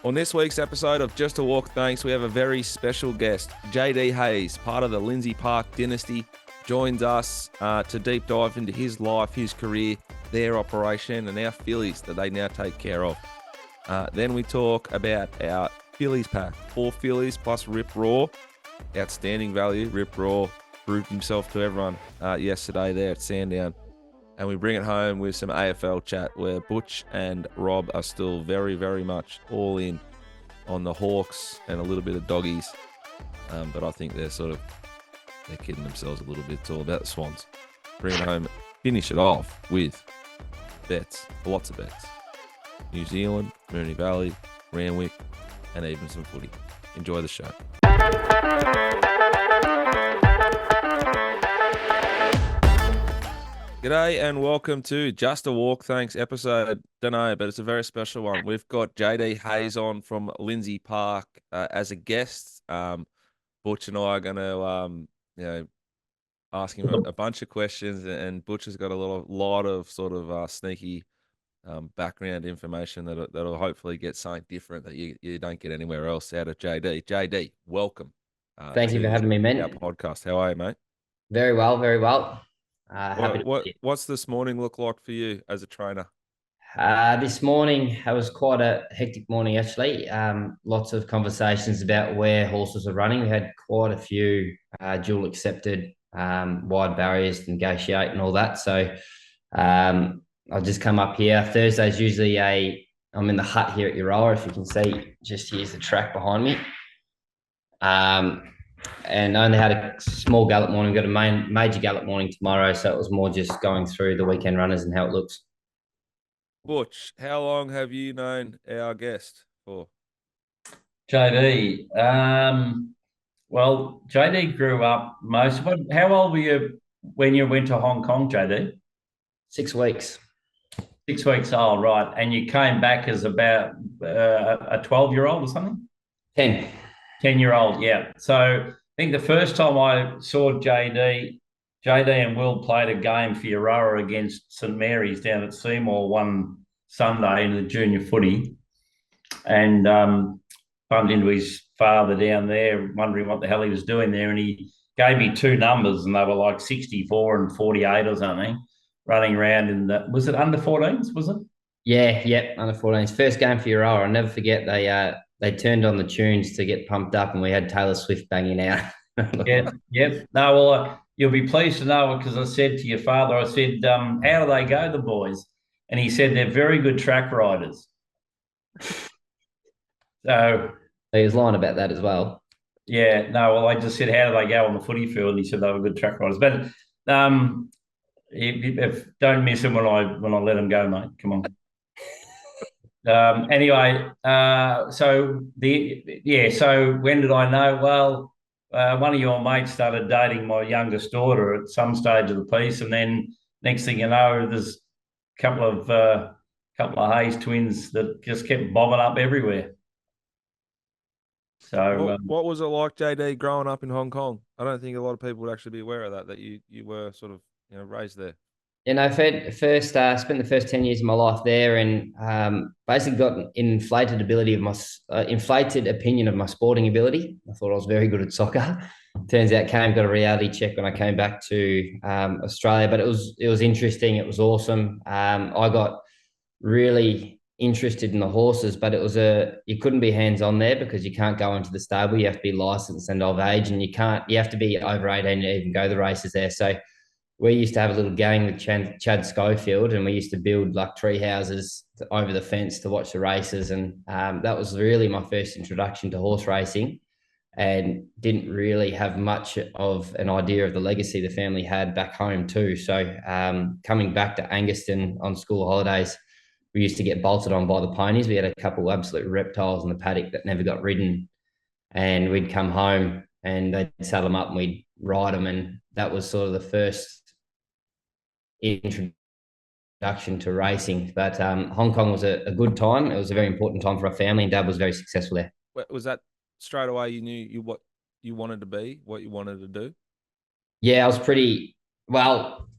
On this week's episode of Just a Walk Thanks, we have a very special guest. JD Hayes, part of the Lindsay Park dynasty, joins us to deep dive into his life, his career, their operation, and our fillies that they now take care of. Then we talk about our fillies pack. 4 fillies plus Rip Raw. Outstanding value. Rip Raw proved himself to everyone yesterday there at Sandown. And we bring it home with some AFL chat where Butch and Rob are still very, very much all in on the Hawks and a little bit of doggies. But I think they're kidding themselves a little bit. It's all about the Swans. Bring it home, finish it off with bets, lots of bets. New Zealand, Moonee Valley, Randwick, and even some footy. Enjoy the show. G'day and welcome to Just a Walk Thanks episode. Don't know, but it's a very special one. We've got JD Hayes on from Lindsay Park as a guest. Butch and I are going to, ask him a bunch of questions, and Butch has got a lot of sneaky background information that'll hopefully get something different that you don't get anywhere else out of JD. JD, welcome. Thank you for having me, man. Our podcast. How are you, mate? Very well, very well. Happy to be here. What's this morning look like for you as a trainer? This morning, it was quite a hectic morning, actually. Lots of conversations about where horses are running. We had quite a few dual accepted wide barriers to negotiate and all that. So I'll just come up here. Thursday's usually I'm in the hut here at Euroa, if you can see. Just here's the track behind me. And I only had a small gallop morning. We've got a major gallop morning tomorrow, so it was more just going through the weekend runners and how it looks. Butch, how long have you known our guest for? JD. Well, JD grew up how old were you when you went to Hong Kong, JD? 6 weeks. 6 weeks old, right. And you came back as about a 12-year-old or something? 10. 10-year-old, yeah. So I think the first time I saw JD and Will played a game for Euroa against St Mary's down at Seymour one Sunday in the junior footy, and bumped into his father down there, wondering what the hell he was doing there, and he gave me 2 numbers, and they were like 64 and 48 or something, running around in the, was it under 14s, was it? Yeah, under 14s. First game for Euroa. I'll never forget they turned on the tunes to get pumped up, and we had Taylor Swift banging out. Yeah. No, well, you'll be pleased to know, because I said to your father, I said, how do they go, the boys? And he said they're very good track riders. So he was lying about that as well. Yeah, no, well, I just said, how do they go on the footy field? And he said they were good track riders. But don't miss them when I let them go, mate. Come on. Anyway, so when did I know? Well, one of your mates started dating my youngest daughter at some stage of the piece, and then next thing you know, there's a couple of Hayes twins that just kept bobbing up everywhere. So what was it like, JD, growing up in Hong Kong? I don't think a lot of people would actually be aware of that you were sort of raised there. First spent the first 10 years of my life there, and basically got an inflated opinion of my sporting ability. I thought I was very good at soccer. Turns out, got a reality check when I came back to Australia. But it was interesting. It was awesome. I got really interested in the horses, but you couldn't be hands-on there because you can't go into the stable. You have to be licensed and of age, and you have to be over 18 to even go the races there. So we used to have a little gang with Chad Schofield, and we used to build like tree houses over the fence to watch the races. And that was really my first introduction to horse racing, and didn't really have much of an idea of the legacy the family had back home too. So coming back to Anguston on school holidays, we used to get bolted on by the ponies. We had a couple of absolute reptiles in the paddock that never got ridden, and we'd come home and they'd saddle them up and we'd ride them. And that was sort of the first introduction to racing. But Hong Kong was a good time. It was a very important time for our family, and Dad was very successful there. Was that straight away you knew what you wanted to be, what you wanted to do? Yeah, I was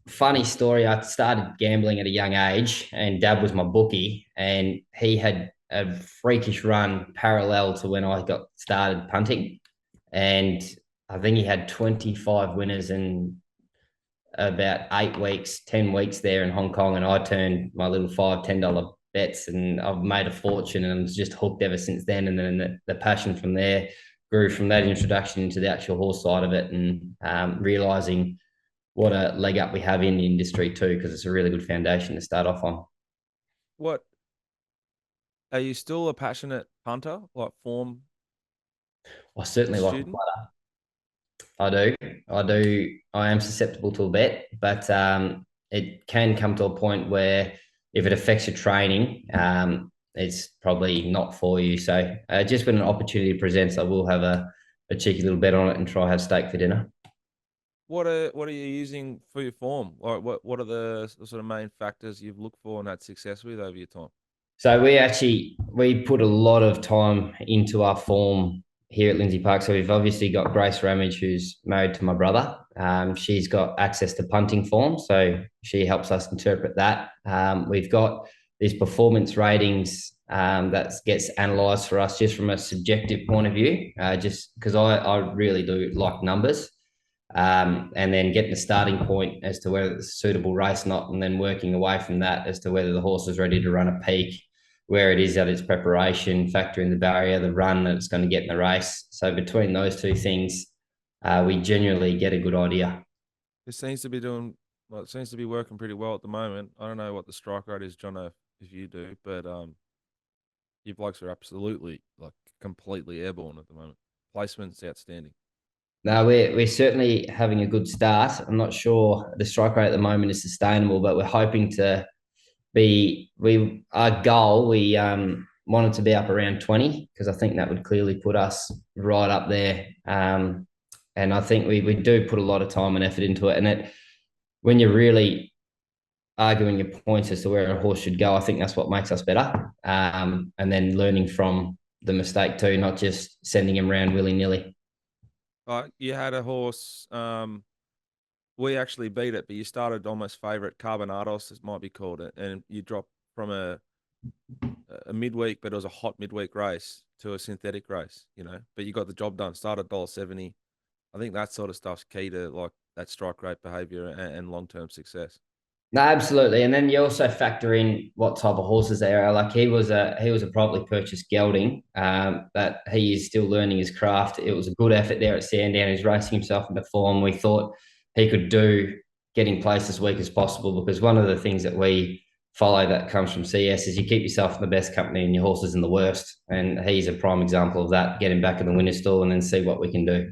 funny story. I started gambling at a young age, and Dad was my bookie, and he had a freakish run parallel to when I got started punting. And I think he had 25 winners in about 8 weeks, 10 weeks there in Hong Kong. And I turned my little $5, $10 bets, and I've made a fortune, and I was just hooked ever since then. And then the passion from there grew from that introduction into the actual horse side of it, and realizing what a leg up we have in the industry too, because it's a really good foundation to start off on. What are you still a passionate punter, like form I certainly like a student? putter. I do. I do. I am susceptible to a bet, but it can come to a point where if it affects your training, it's probably not for you. So just when an opportunity presents, I will have a cheeky little bet on it and try have steak for dinner. What are you using for your form? Like what are the sort of main factors you've looked for and had success with over your time? So we put a lot of time into our form here at Lindsay Park. So we've obviously got Grace Ramage, who's married to my brother. She's got access to punting form, so she helps us interpret that. We've got these performance ratings that gets analysed for us just from a subjective point of view, just because I really do like numbers. And then getting a starting point as to whether it's a suitable race or not, and then working away from that as to whether the horse is ready to run a peak, where it is at its preparation, factor in the barrier, the run that it's going to get in the race. So between those two things, we genuinely get a good idea. It seems to be doing well, it seems to be working pretty well at the moment. I don't know what the strike rate is, John, if you do, but you blokes are absolutely like completely airborne at the moment. Placement's outstanding. No, we're certainly having a good start. I'm not sure the strike rate at the moment is sustainable, but we're hoping to our goal, we wanted to be up around 20, because I think that would clearly put us right up there. And I think we do put a lot of time and effort into it. And when you're really arguing your points as to where a horse should go, I think that's what makes us better. And then learning from the mistake too, not just sending him around willy-nilly. You had a horse. We actually beat it, but you started almost favourite Carbonados, it might be called it, and you dropped from a midweek, but it was a hot midweek race to a synthetic race, But you got the job done. Started $1.70. I think that sort of stuff's key to like that strike rate behaviour and long term success. No, absolutely. And then you also factor in what type of horses they are. Like he was a privately purchased gelding, that he is still learning his craft. It was a good effort there at Sandown. He's racing himself into form. We thought he could do getting placed as weak as possible, because one of the things that we follow that comes from CS is you keep yourself in the best company and your horses in the worst. And he's a prime example of that, getting back in the winner's stall and then see what we can do.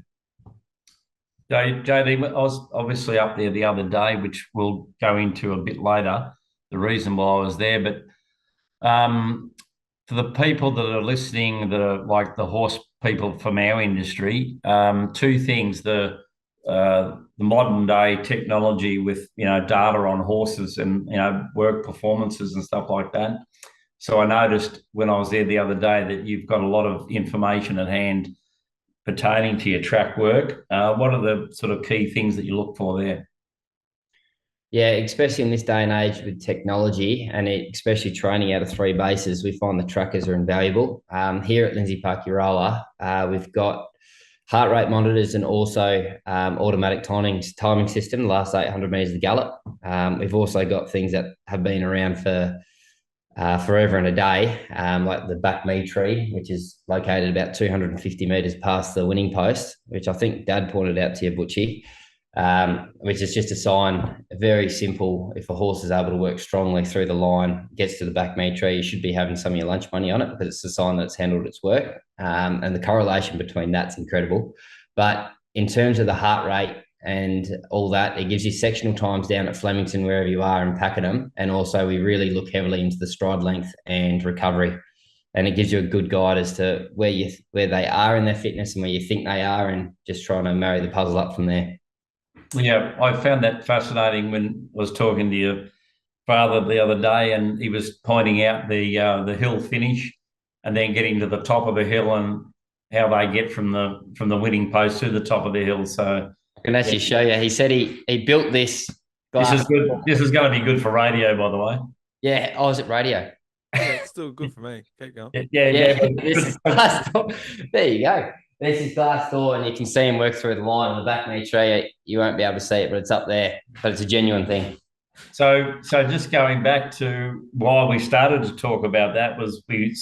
JD, I was obviously up there the other day, which we'll go into a bit later, the reason why I was there. But for the people that are listening, that are like the horse people from our industry, two things: the modern day technology with data on horses and work performances and stuff like that. So I noticed when I was there the other day that you've got a lot of information at hand pertaining to your track work. What are the sort of key things that you look for there? Yeah, especially in this day and age with technology, and especially training out of 3 bases, we find the trackers are invaluable. Here at Lindsay Park Eurola, we've got heart rate monitors and also automatic timing system, the last 800 metres of gallop. We've also got things that have been around for forever and a day, like the back me tree, which is located about 250 metres past the winning post, which I think Dad pointed out to you, Butchie, which is just a sign, very simple. If a horse is able to work strongly through the line, gets to the back me tree, you should be having some of your lunch money on it, because it's a sign that it's handled its work. And the correlation between that's incredible. But in terms of the heart rate and all that, it gives you sectional times down at Flemington, wherever you are, in Pakenham. And also we really look heavily into the stride length and recovery. And it gives you a good guide as to where they are in their fitness and where you think they are, and just trying to marry the puzzle up from there. Yeah, I found that fascinating when I was talking to your father the other day, and he was pointing out the hill finish and then getting to the top of the hill and how they get from the winning post to the top of the hill. So I can actually show you. He said he built this this glass. is good. This is going to be good for radio, by the way. Yeah, I was at radio. Yeah, still good for me. Keep going. Yeah. This is Glassdoor. There you go. This is Glassdoor, and you can see him work through the line on the back of my tree. You won't be able to see it, but it's up there. But it's a genuine thing. So just going back to why we started to talk about that was we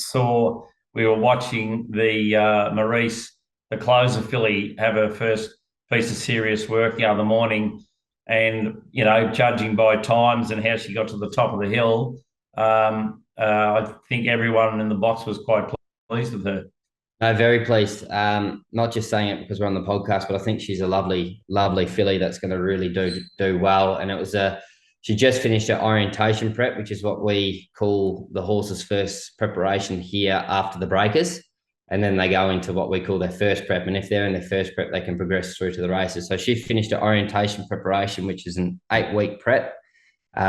were watching the Maurice, the closer filly, have her first piece of serious work the other morning, and judging by times and how she got to the top of the hill, I think everyone in the box was quite pleased with her. No, very pleased. Not just saying it because we're on the podcast, but I think she's a lovely, lovely filly that's going to really do well. And it was she just finished her orientation prep, which is what we call the horse's first preparation here after the breakers. And then they go into what we call their first prep. And if they're in their first prep, they can progress through to the races. So she finished her orientation preparation, which is an 8-week prep.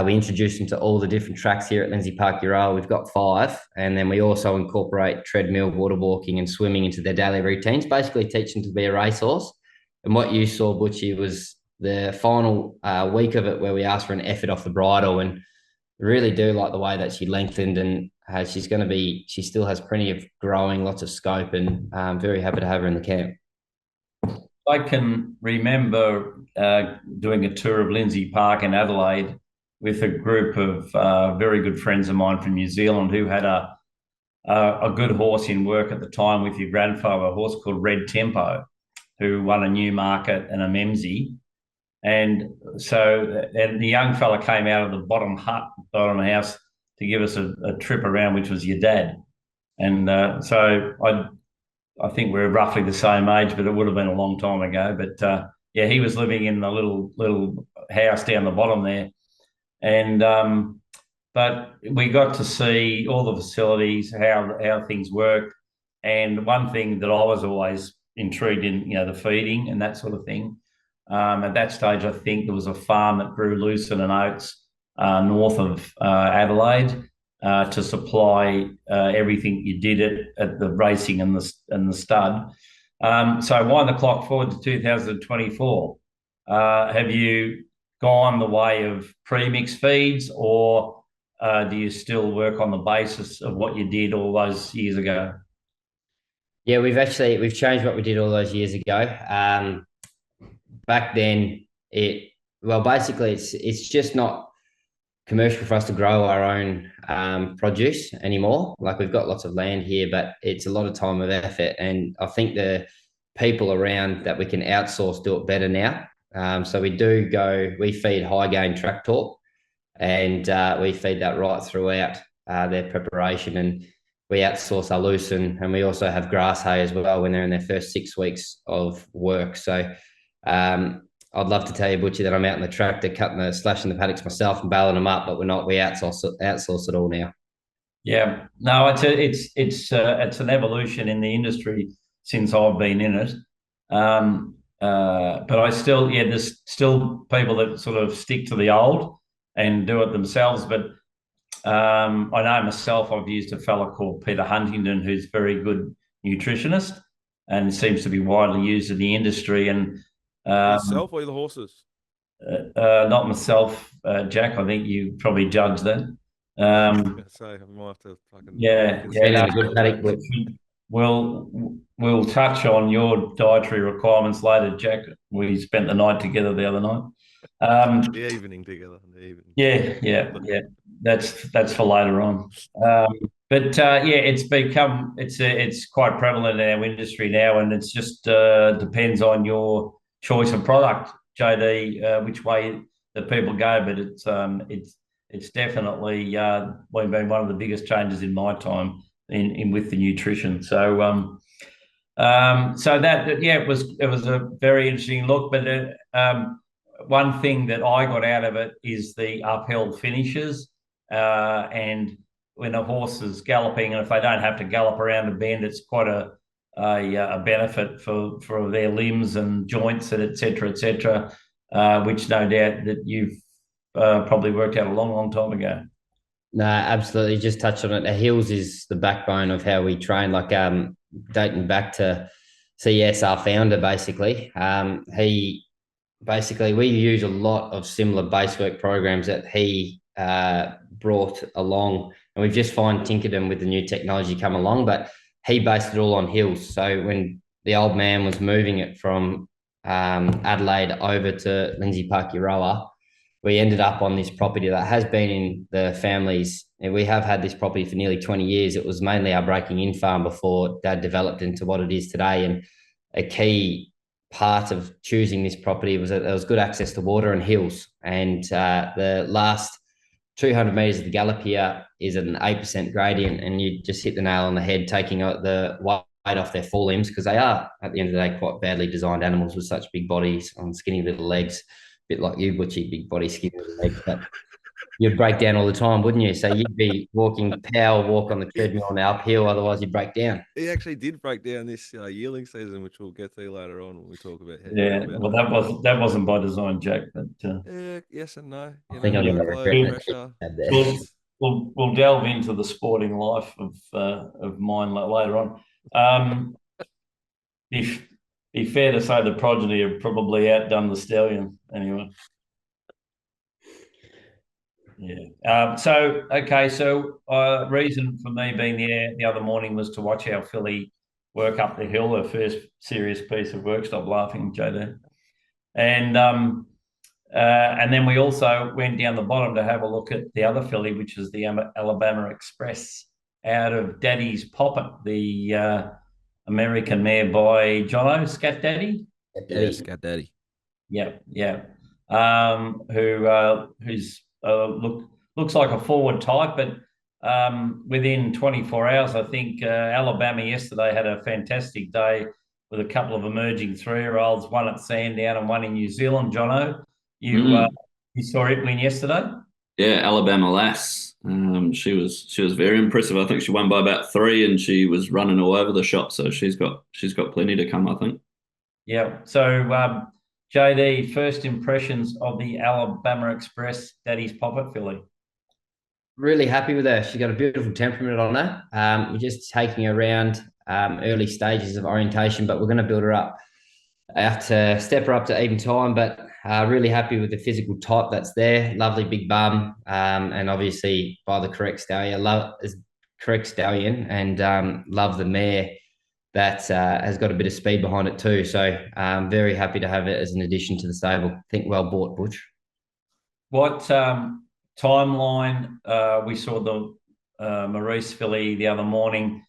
We introduced them to all the different tracks here at Lindsay Park Euro. We've got 5. And then we also incorporate treadmill, water walking and swimming into their daily routines, basically teach them to be a racehorse. And what you saw, Butchie, was the final week of it where we asked for an effort off the bridle, and really do like the way that she lengthened, and she still has plenty of growing, lots of scope, and I'm very happy to have her in the camp. I can remember doing a tour of Lindsay Park in Adelaide with a group of very good friends of mine from New Zealand who had a good horse in work at the time with your grandfather, a horse called Red Tempo, who won a Newmarket and a Memsie. And the young fella came out of the bottom house to give us a trip around, which was your dad. And so I think we're roughly the same age, but it would have been a long time ago. But he was living in a little house down the bottom there. And but we got to see all the facilities, how things work. And one thing that I was always intrigued in, the feeding and that sort of thing. At that stage, I think there was a farm that grew lucerne and oats north of Adelaide to supply everything you did at the racing and the stud. So wind the clock forward to 2024. Have you gone the way of pre-mix feeds, or do you still work on the basis of what you did all those years ago? Yeah, we've changed what we did all those years ago. Back then, basically it's just not commercial for us to grow our own produce anymore. Like, we've got lots of land here, but it's a lot of time and effort. And I think the people around that we can outsource do it better now. So we feed high gain track talk, and we feed that right throughout their preparation. And we outsource our lucerne, and we also have grass hay as well when they're in their first 6 weeks of work. So I'd love to tell you, Butchie, that I'm out in the tractor slashing the paddocks myself and baling them up, but we're not. We outsource it all now. Yeah, no, it's an evolution in the industry since I've been in it. But I still, there's still people that sort of stick to the old and do it themselves. But I know myself, I've used a fella called Peter Huntington, who's a very good nutritionist and seems to be widely used in the industry. And yourself or the horses? Not myself, Jack. I think you probably judge that. I might have to fucking We'll touch on your dietary requirements later, Jack. We spent the night together the other night. The evening together. Yeah. That's for later on. It's quite prevalent in our industry now, and it's just depends on your choice of product, JD, which way the people go. But it's definitely been one of the biggest changes in my time in with the nutrition. So it was a very interesting look. But one thing that I got out of it is the uphill finishes, and when a horse is galloping, and if they don't have to gallop around a bend, it's quite a benefit for their limbs and joints and et cetera, which no doubt that you've probably worked out a long, long time ago. No, absolutely. Just touch on it. The heels is the backbone of how we train. Like, dating back to CS, our founder, basically. We use a lot of similar base work programs that he brought along and we've just fine-tinkered them with the new technology come along. But he based it all on hills. So when the old man was moving it from Adelaide over to Lindsay Park, Euroa, we ended up on this property that has been in the family's, and we have had this property for nearly 20 years. It was mainly our breaking in farm before Dad developed into what it is today. And a key part of choosing this property was that there was good access to water and hills. And the last 200 meters of the gallop here is at an 8% gradient, and you just hit the nail on the head, taking the weight off their forelimbs, because they are, at the end of the day, quite badly designed animals with such big bodies on skinny little legs, a bit like you, Butchie, big body, skinny little legs. But you'd break down all the time, wouldn't you? So you'd be power walk on the treadmill on the uphill, otherwise you'd break down. He actually did break down this yearling season, which we'll get to later on when we talk about how. Yeah, well, that wasn't by design, Jack. But yes and no. I think I'm going to regret pressure. We'll delve into the sporting life of mine later on. Be fair to say the progeny have probably outdone the stallion anyway. Yeah. So reason for me being there the other morning was to watch our filly work up the hill, her first serious piece of work. Stop laughing, JD. And then we also went down the bottom to have a look at the other filly, which is the Alabama Express, out of Daddy's Poppet, the American mare by Jono, Scat Daddy. Yes, Scat Daddy. Yeah. Who's looks like a forward type, but within 24 hours, I think Alabama yesterday had a fantastic day with a couple of emerging 3-year-olds, one at Sandown and one in New Zealand. Jono, you saw it win yesterday? Yeah, Alabama Lass. She was very impressive. I think she won by about 3, and she was running all over the shop. So she's got plenty to come, I think. Yeah. So JD, first impressions of the Alabama Express Daddy's Poppet filly? Really happy with her. She's got a beautiful temperament on her. We're just taking her around early stages of orientation, but we're going to build her up. I have to step her up to even time, but really happy with the physical type that's there. Lovely big bum, and obviously by the correct stallion. Love the mare that has got a bit of speed behind it too. So very happy to have it as an addition to the stable. I think well bought, Butch. What timeline? We saw the Maurice filly the other morning.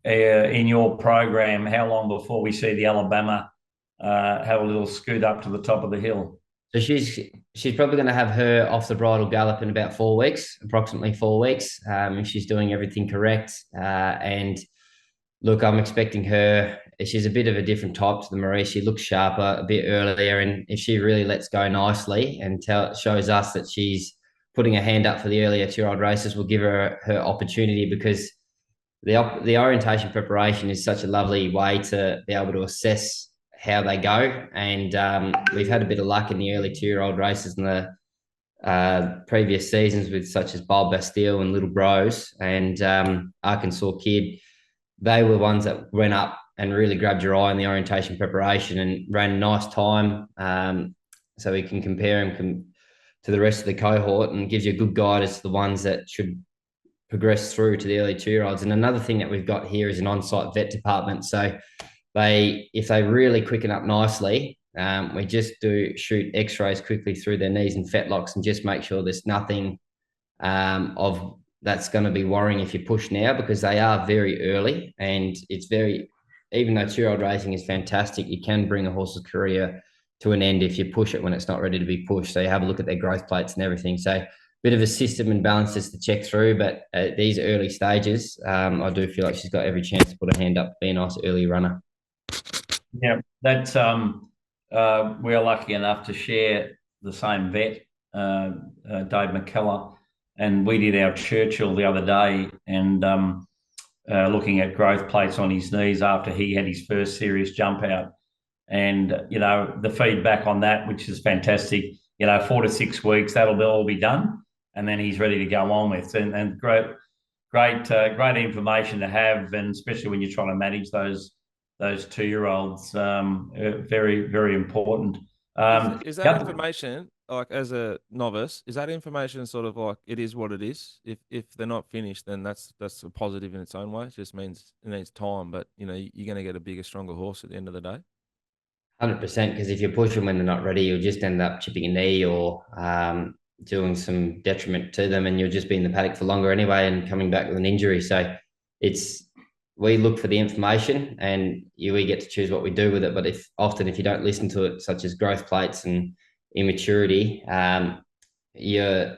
In your program, how long before we see the Alabama have a little scoot up to the top of the hill? So she's probably going to have her off the bridle gallop in about 4 weeks, approximately 4 weeks, if she's doing everything correct. And look, I'm expecting her. She's a bit of a different type to the Maurice. She looks sharper, a bit earlier, and if she really lets go nicely and shows us that she's putting her hand up for the earlier 2-year-old races, we'll give her opportunity, because the orientation preparation is such a lovely way to be able to assess how they go. And we've had a bit of luck in the early 2-year-old races in the previous seasons with such as Bob Bastille and Little Bros and Arkansas Kid. They were ones that went up and really grabbed your eye in the orientation preparation and ran a nice time. So we can compare them to the rest of the cohort, and gives you a good guide as to the ones that should progress through to the early 2-year-olds. And another thing that we've got here is an on-site vet department. So if they really quicken up nicely, we just shoot x-rays quickly through their knees and fetlocks and just make sure there's nothing of that's going to be worrying if you push now, because they are very early, and even though 2-year-old racing is fantastic, you can bring a horse's career to an end if you push it when it's not ready to be pushed. So you have a look at their growth plates and everything. So bit of a system and balances to check through, but at these early stages, I do feel like she's got every chance to put her hand up, be a nice early runner. Yeah, that's we're lucky enough to share the same vet, Dave McKellar, and we did our Churchill the other day, and looking at growth plates on his knees after he had his first serious jump out, and the feedback on that, which is fantastic. 4 to 6 weeks, that'll all be done, and then he's ready to go on with. And great information to have, and especially when you're trying to manage those 2-year-olds, very, very important. Is that information? like as a novice, is that information sort of like it is what it is? If they're not finished, then that's a positive in its own way. It just means it needs time, but you're going to get a bigger, stronger horse at the end of the day. 100%. Because if you push them when they're not ready, you'll just end up chipping a knee or doing some detriment to them, and you'll just be in the paddock for longer anyway and coming back with an injury. So we look for the information, and we get to choose what we do with it. But if you don't listen to it, such as growth plates and immaturity, you're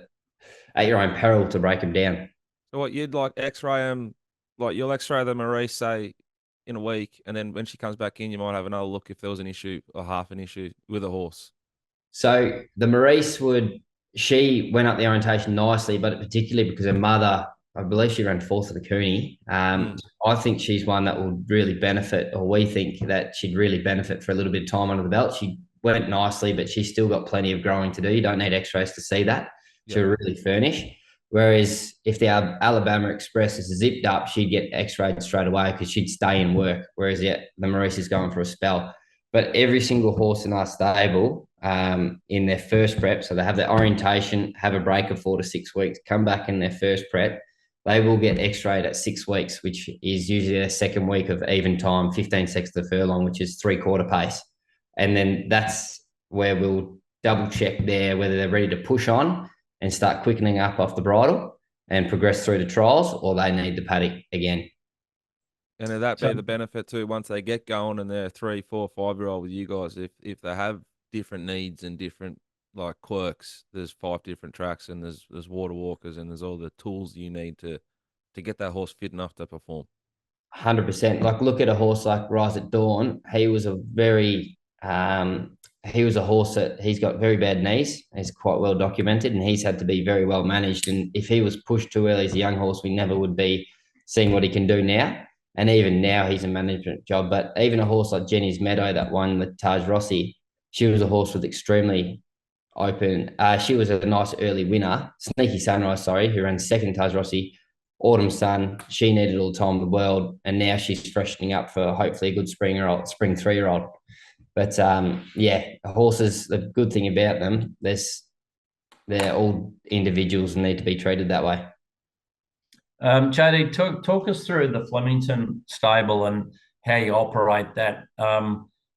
at your own peril to break them down. So what you'd like X-ray them, like you'll X-ray the Maurice say in a week, and then when she comes back in, you might have another look if there was an issue or half an issue with a horse. So the Maurice she went up the orientation nicely, but particularly because her mother, I believe she ran fourth at the Cooney. I think she's one that will really benefit, or we think that she'd really benefit for a little bit of time under the belt. She went nicely, but she's still got plenty of growing to do. You don't need X-rays to see that. She'll really furnish. Whereas if the Alabama Express is zipped up, she'd get X-rayed straight away because she'd stay in work. Whereas the Maurice is going for a spell. But every single horse in our stable, in their first prep, so they have their orientation, have a break of 4 to 6 weeks, come back in their first prep, they will get X-rayed at 6 weeks, which is usually their second week of even time, 15 seconds to the furlong, which is 3/4 pace. And then that's where we'll double check there whether they're ready to push on and start quickening up off the bridle and progress through the trials, or they need the paddock again. And would that be the benefit too once they get going and they're 3, 4, 5-year-old with you guys? If they have different needs and different like quirks, there's 5 different tracks, and there's water walkers, and there's all the tools you need to get that horse fit enough to perform. 100%. Like look at a horse like Rise at Dawn. He was a horse that he's got very bad knees. He's quite well documented, and he's had to be very well managed. And if he was pushed too early as a young horse, we never would be seeing what he can do now. And even now, he's a management job. But even a horse like Jenny's Meadow that won the Taj Rossi, she was a horse with extremely open. She was a nice early winner. Sneaky Sunrise, who ran second Taj Rossi. Autumn Sun, she needed all the time in the world, and now she's freshening up for hopefully a good spring 3-year-old. But horses, the good thing about them, they're all individuals and need to be treated that way. JD, talk us through the Flemington stable and how you operate that.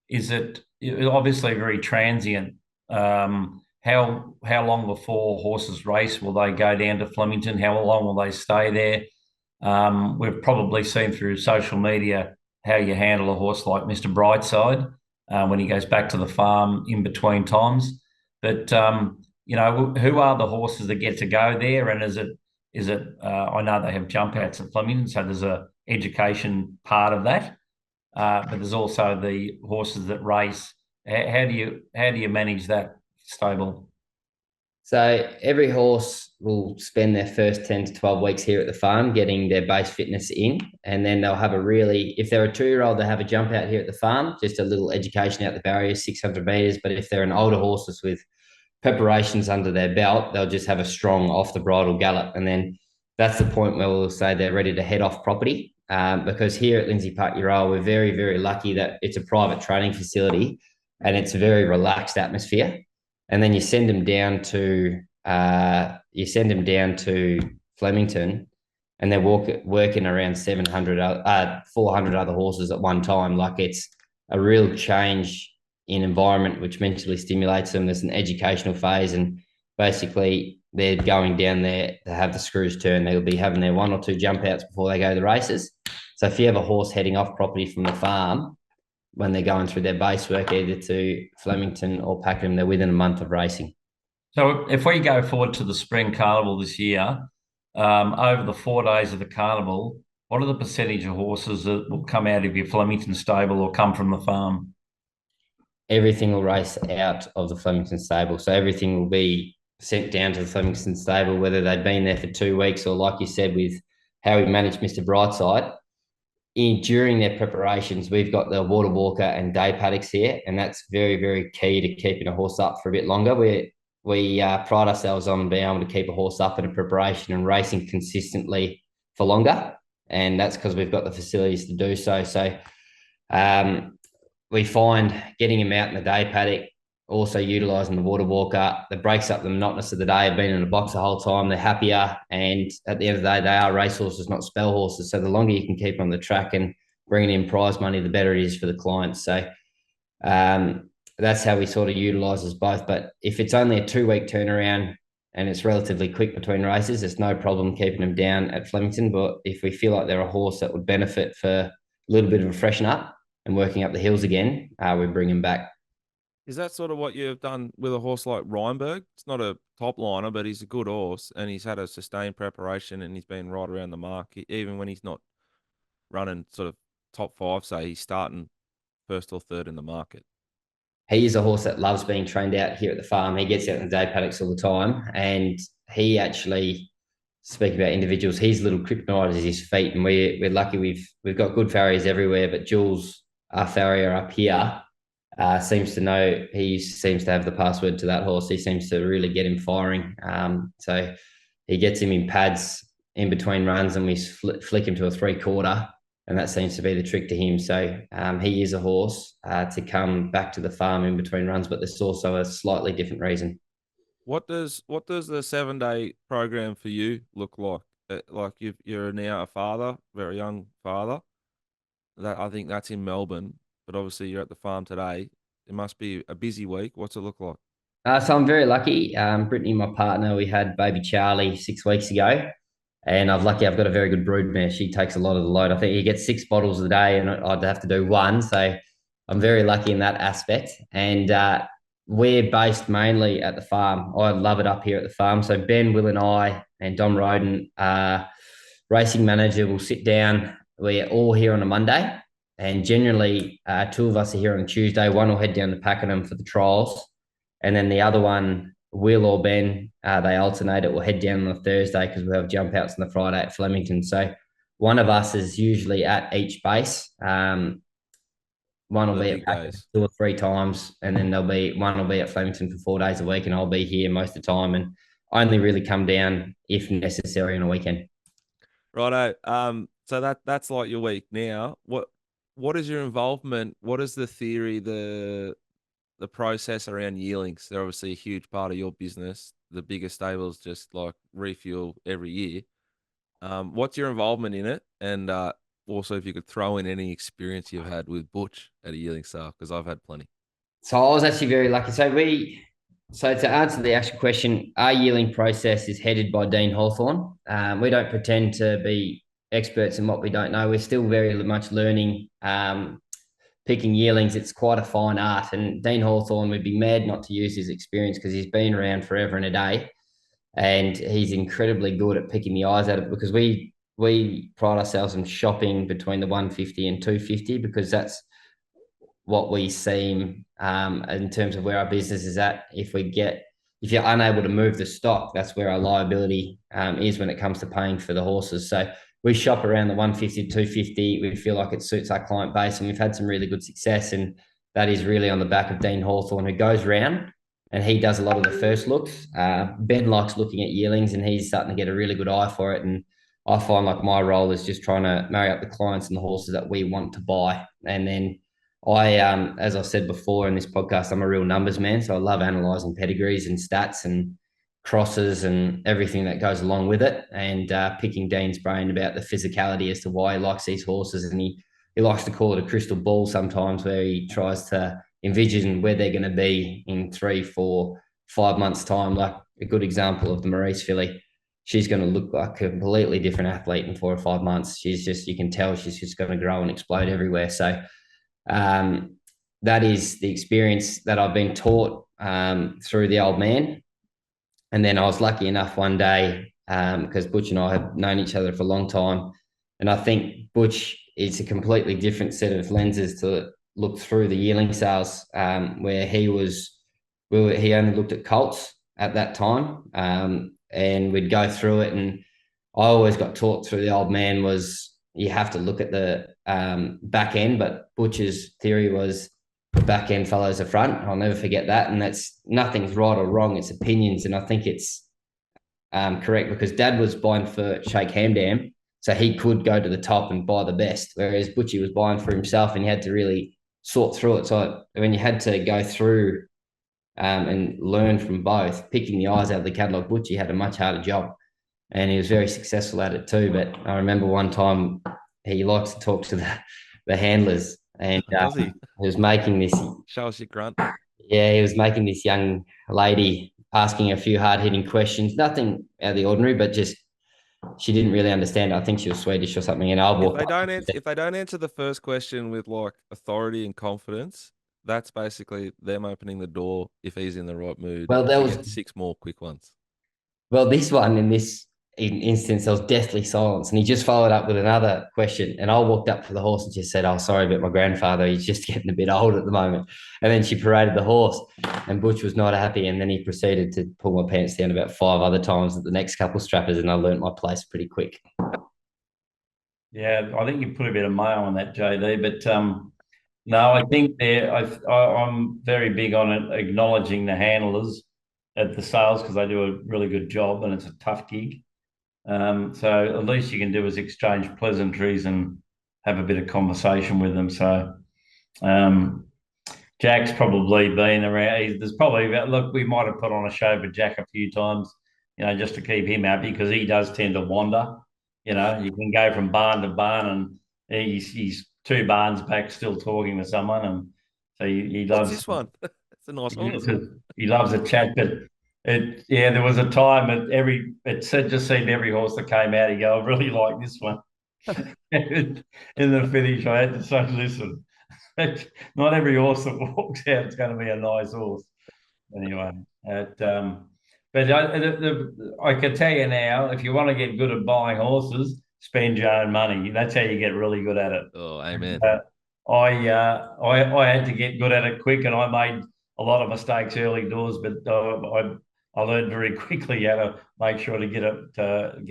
Is it obviously very transient? How long before horses race will they go down to Flemington? How long will they stay there? We've probably seen through social media how you handle a horse like Mr. Brightside when he goes back to the farm in between times. But who are the horses that get to go there? And is it? I know they have jump outs at Flemington, so there's a education part of that. But there's also the horses that race. How do you manage that stable? So every horse will spend their first 10 to 12 weeks here at the farm getting their base fitness in, and then they'll have if they're a 2-year-old, they have a jump out here at the farm, just a little education out the barriers, 600 metres. But if they're an older horses with preparations under their belt, they'll just have a strong off the bridle gallop. And then that's the point where we'll say they're ready to head off property. Because here at Lindsay Park Euroa, we're very, very lucky that it's a private training facility and it's a very relaxed atmosphere. And then you send them down to Flemington, and they're working around 400 other horses at one time. Like it's a real change in environment, which mentally stimulates them. There's an educational phase, and basically they're going down there to have the screws turned. They'll be having their 1 or 2 jump outs before they go to the races. So if you have a horse heading off property from the farm, when they're going through their base work, either to Flemington or Pakenham, they're within a month of racing. So if we go forward to the spring carnival this year, over the 4 days of the carnival, what are the percentage of horses that will come out of your Flemington stable or come from the farm? Everything will race out of the Flemington stable. So everything will be sent down to the Flemington stable, whether they've been there for 2 weeks or, like you said, with how we manage Mr. Brightside. During their preparations, we've got the water walker and day paddocks here, and that's very, very key to keeping a horse up for a bit longer. We pride ourselves on being able to keep a horse up in a preparation and racing consistently for longer, and that's because we've got the facilities to do so. So we find getting him out in the day paddock, also utilising the water walker that breaks up the monotonous of the day of being in a box the whole time. They're happier, and at the end of the day, they are racehorses, not spell horses. So the longer you can keep on the track and bringing in prize money, the better it is for the clients. So that's how we sort of utilise us both. But if it's only a 2-week turnaround and it's relatively quick between races, there's no problem keeping them down at Flemington. But if we feel like they're a horse that would benefit for a little bit of a freshen up and working up the hills again, we bring them back. Is that sort of what you've done with a horse like Reinberg? It's not a top liner, but he's a good horse, and he's had a sustained preparation, and he's been right around the mark. Even when he's not running sort of top 5, say, he's starting first or third in the market. He is a horse that loves being trained out here at the farm. He gets out in the day paddocks all the time, and he actually, speaking about individuals, his little kryptonite is his feet, and we're lucky we've got good farriers everywhere, but Jules, our farrier up here, seems to know. He seems to have the password to that horse. He seems to really get him firing. So he gets him in pads in between runs, and we flick him to a 3/4. And that seems to be the trick to him. So he is a horse to come back to the farm in between runs, but there's also a slightly different reason. What does the 7-day program for you look like? Like you're now a father, very young father. That I think that's in Melbourne, but obviously you're at the farm today. It must be a busy week. What's it look like? So I'm very lucky. Brittany, my partner, we had baby Charlie 6 weeks ago. And I've got a very good broodmare. She takes a lot of the load. I think he gets 6 bottles a day, and I'd have to do 1. So I'm very lucky in that aspect. And we're based mainly at the farm. I love it up here at the farm. So Ben, Will, and I, and Dom Roden, racing manager, will sit down. We're all here on a Monday, and generally 2 of us are here on a Tuesday. One will head down to Pakenham for the trials, and then the other one, Will or Ben, they alternate it. We'll head down on a Thursday because we have jump outs on the Friday at Flemington. So one of us is usually at each base. One will be at Pakenham 2 or 3 times, and then one will be at Flemington for 4 days a week, and I'll be here most of the time, and only really come down if necessary on a weekend. Righto. So that's like your week now. What is your involvement? What is the theory, the process around yearlings? They're obviously a huge part of your business. The bigger stables just like refuel every year. What's your involvement in it? And also, if you could throw in any experience you've had with Butch at a yearling sale, because I've had plenty. So I was actually very lucky. So to answer the actual question, our yearling process is headed by Dean Hawthorne. We don't pretend to be experts in what we don't know. We're still very much learning. Picking yearlings, it's quite a fine art. And Dean Hawthorne would be mad not to use his experience because he's been around forever and a day. And he's incredibly good at picking the eyes out of it, because we pride ourselves on shopping between the 150 and 250, because that's what we seem in terms of where our business is at. If you're unable to move the stock, that's where our liability is when it comes to paying for the horses. So we shop around the 150 to 250. We feel like it suits our client base, and we've had some really good success. And that is really on the back of Dean Hawthorne, who goes around and he does a lot of the first looks. Ben likes looking at yearlings, and he's starting to get a really good eye for it. And I find like my role is just trying to marry up the clients and the horses that we want to buy. And then as I said before in this podcast, I'm a real numbers man. So I love analysing pedigrees and stats and crosses and everything that goes along with it, and picking Dean's brain about the physicality as to why he likes these horses. And he likes to call it a crystal ball sometimes, where he tries to envision where they're going to be in 3, 4, 5 months' time. Like a good example of the Maurice filly, she's going to look like a completely different athlete in 4 or 5 months. You can tell she's just going to grow and explode everywhere. So that is the experience that I've been taught through the old man. And then I was lucky enough one day, because Butch and I have known each other for a long time, and I think Butch is a completely different set of lenses to look through the yearling sales, where he only looked at colts at that time, and we'd go through it. And I always got taught through the old man was you have to look at the back end, but Butch's theory was the back end follows the front. I'll never forget that. And nothing's right or wrong. It's opinions. And I think it's correct, because Dad was buying for Sheikh Hamdan, so he could go to the top and buy the best, whereas Butchie was buying for himself, and he had to really sort through it. So when you had to go through and learn from both. Picking the eyes out of the catalogue, Butchie had a much harder job, and he was very successful at it too. But I remember one time he likes to talk to the handlers, and Does he? he was making this. Show us your grunt. Yeah, he was making this young lady asking a few hard hitting questions, nothing out of the ordinary, but just she didn't really understand. I think she was Swedish or something. And I'll If walk they up. don't answer the first question with like authority and confidence, that's basically them opening the door if he's in the right mood Well, there to was get 6 more quick ones. Well, this one in this instance, there was deathly silence, and he just followed up with another question. And I walked up to the horse and just said, "Oh, sorry, but my grandfather, he's just getting a bit old at the moment." And then she paraded the horse, and Butch was not happy. And then he proceeded to pull my pants down about 5 other times at the next couple strappers, and I learnt my place pretty quick. Yeah, I think you put a bit of mayo on that, JD. But no, I think I'm very big on it, acknowledging the handlers at the sales because they do a really good job and it's a tough gig. So at least you can do is exchange pleasantries and have a bit of conversation with them. So Jack's probably been around. There's probably look, we might have put on a show for Jack a few times, just to keep him happy because he does tend to wander. You can go from barn to barn and he's 2 barns back still talking with someone, and so he What's loves. this one? It's a nice He horse. he loves a chat, but there was a time just seemed every horse that came out, he go, I really like this one. In the finish, I had to say, listen, not every horse that walks out is going to be a nice horse. Anyway, but I can tell you now, if you want to get good at buying horses, spend your own money. That's how you get really good at it. Oh, amen. I had to get good at it quick, and I made a lot of mistakes early doors, but I learned very quickly how to make sure to get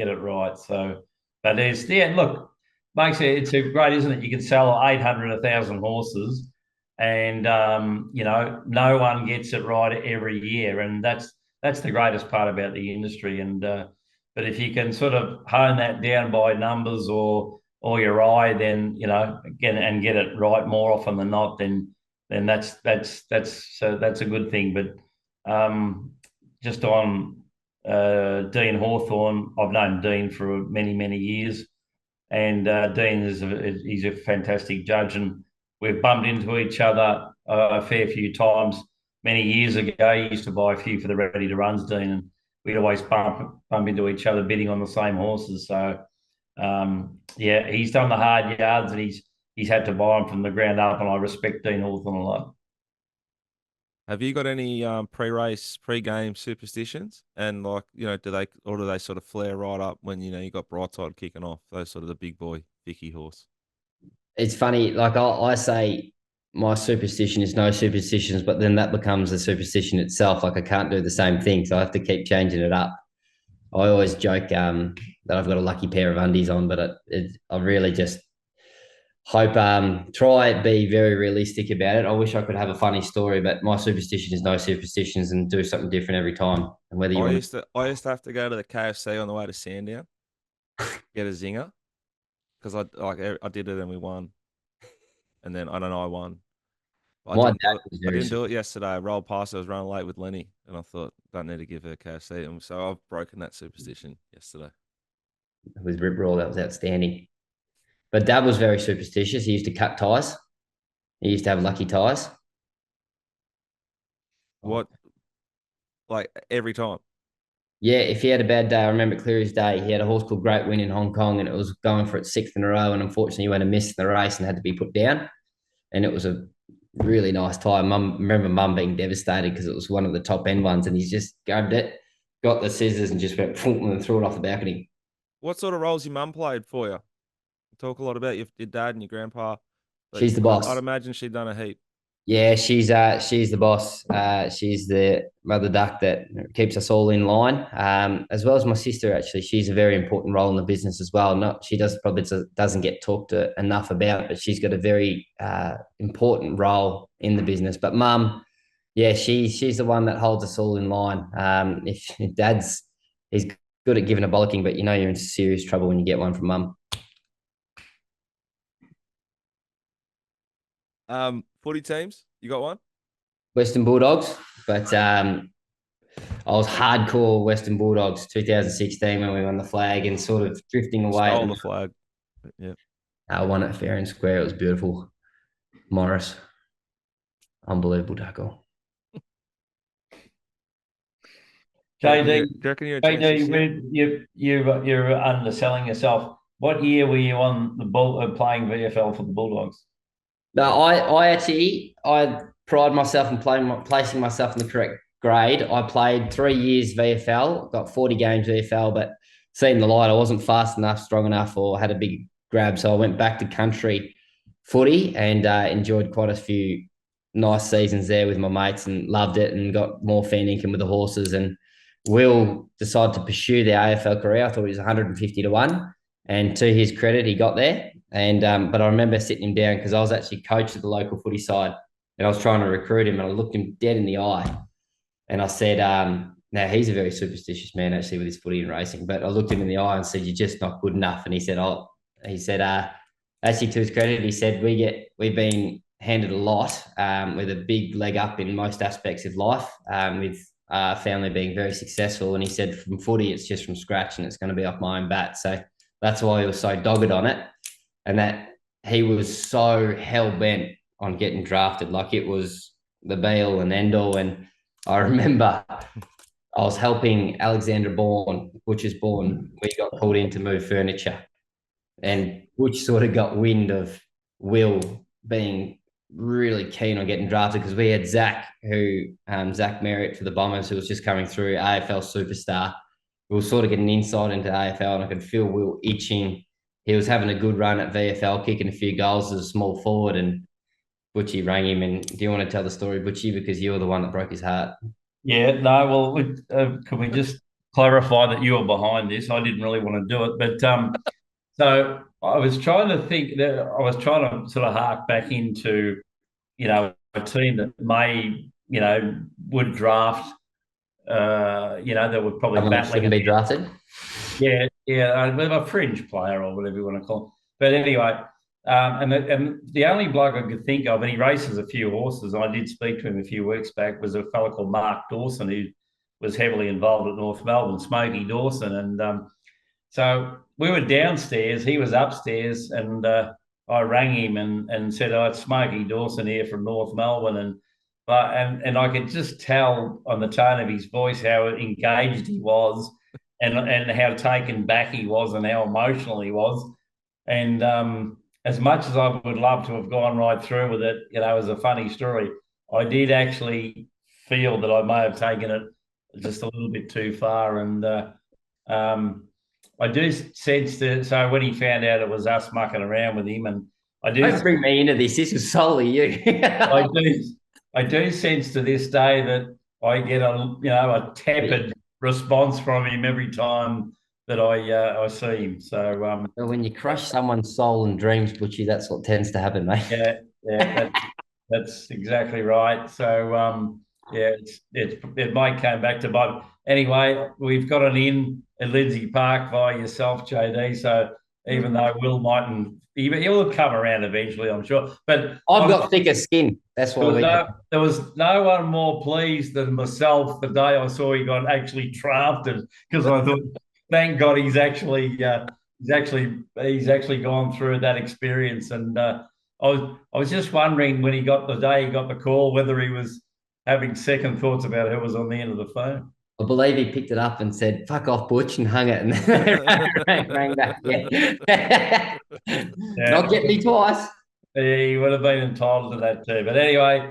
it right. So, but look, makes it's a great, isn't it? You can sell 800, 1,000 horses, and no one gets it right every year, and that's the greatest part about the industry. And but if you can sort of hone that down by numbers or your eye, then get it right more often than not, then that's a good thing. But just on Dean Hawthorne, I've known Dean for many years, and Dean he's a fantastic judge, and we've bumped into each other a fair few times. Many years ago, he used to buy a few for the ready to runs, Dean, and we'd always bump into each other bidding on the same horses. So he's done the hard yards, and he's had to buy them from the ground up, and I respect Dean Hawthorne a lot. Have you got any pre-race, pre-game superstitions? And like, do they sort of flare right up when you got Brightside kicking off, those sort of the big boy Vicky horse? It's funny, like I say, my superstition is no superstitions, but then that becomes a superstition itself. Like I can't do the same thing, so I have to keep changing it up. I always joke that I've got a lucky pair of undies on, but I really just hope try be very realistic about it. I wish I could have a funny story, but my superstition is no superstitions and do something different every time. And whether you I want used to have to go to the KFC on the way to Sandown, get a zinger, because I did it and we won, and then I don't know I won. I my didn't do dad it. was I very didn't do it yesterday. I rolled past. I was running late with Lenny, and I thought don't need to give her KFC, and so I've broken that superstition yesterday. with Rip Roll, that was outstanding. But Dad was very superstitious. He used to cut ties. He used to have lucky ties. What, like every time? Yeah, if he had a bad day, I remember clear as day. He had a horse called Great Win in Hong Kong, and it was going for its 6th in a row. And unfortunately, he went and missed the race and had to be put down. And it was a really nice tie. Remember Mum being devastated because it was one of the top end ones, and he's just grabbed it, got the scissors, and just went and threw it off the balcony. What sort of roles your mum played for you? Talk a lot about your dad and your grandpa. But She's the boss. I'd imagine she'd done a heap. Yeah, she's the boss. She's the mother duck that keeps us all in line. As well as my sister, actually, she's a very important role in the business as well. She doesn't get talked to enough about, but she's got a very important role in the business. But Mum, yeah, she's the one that holds us all in line. If he's good at giving a bollocking, but you're in serious trouble when you get one from Mum. Footy teams, you got one? Western Bulldogs, but I was hardcore Western Bulldogs 2016 when we won the flag and sort of drifting away. Stole the flag. Yeah. I won it fair and square. It was beautiful. Morris, unbelievable tackle. JD, Do you reckon you're a chance this year? you're underselling yourself. What year were you on the playing VFL for the Bulldogs? No, I pride myself in placing myself in the correct grade. I played 3 years VFL, got 40 games VFL, but seeing the light, I wasn't fast enough, strong enough, or had a big grab. So I went back to country footy and enjoyed quite a few nice seasons there with my mates and loved it and got more fan income with the horses. And Will decided to pursue the AFL career. I thought he was 150 to 1. And to his credit, he got there. And but I remember sitting him down because I was actually coach at the local footy side and I was trying to recruit him and I looked him dead in the eye and I said, now he's a very superstitious man actually with his footy and racing, but I looked him in the eye and said, you're just not good enough. And he said, actually to his credit, he said, we've been handed a lot with a big leg up in most aspects of life with family being very successful. And he said, from footy, it's just from scratch and it's going to be off my own bat. So that's why he was so dogged on it. And that he was so hell-bent on getting drafted. Like it was the be-all and end-all. And I remember I was helping Alexandra Butcher's Bourne. We got called in to move furniture. And Butch sort of got wind of Will being really keen on getting drafted because we had Zach Merritt for the Bombers, who was just coming through, AFL superstar. We were sort of getting insight into AFL and I could feel Will itching. He was having a good run at VFL, kicking a few goals as a small forward, and Butchie rang him. And do you want to tell the story, Butchie, because you were the one that broke his heart? Yeah, no. Well, can we just clarify that you were behind this? I didn't really want to do it, but so I was trying to think that I was trying to sort of hark back into, a team that may, would draft. That would probably Someone that shouldn't be drafted. Yeah, a fringe player or whatever you want to call him. But anyway, and the only bloke I could think of, and he races a few horses, and I did speak to him a few weeks back, was a fellow called Mark Dawson, who was heavily involved at North Melbourne, Smokey Dawson. And so we were downstairs, he was upstairs, and I rang him and said, it's Smokey Dawson here from North Melbourne. And I could just tell on the tone of his voice how engaged he was and how taken back he was and how emotional he was. And as much as I would love to have gone right through with it, as a funny story, I did actually feel that I may have taken it just a little bit too far. And I do sense that, so when he found out it was us mucking around with him, and I do... Don't bring me into this. This is solely you. I do sense to this day that I get a tepid response from him every time that I see him. So when you crush someone's soul and dreams, Butchie, that's what tends to happen, mate. Yeah, that's exactly right. So it might come back to bite. Anyway, we've got an in at Lindsay Park via yourself, JD. So even though Will mightn't, he'll come around eventually, I'm sure. But I've got thicker skin. That's why there was no one more pleased than myself the day I saw he got actually drafted, because I thought, thank God he's actually gone through that experience. And I was just wondering when the day he got the call, whether he was having second thoughts about who was on the end of the phone. I believe he picked it up and said, "Fuck off, Butch," and hung it and then rang back. Yeah. Not get me twice. He would have been entitled to that too. But anyway,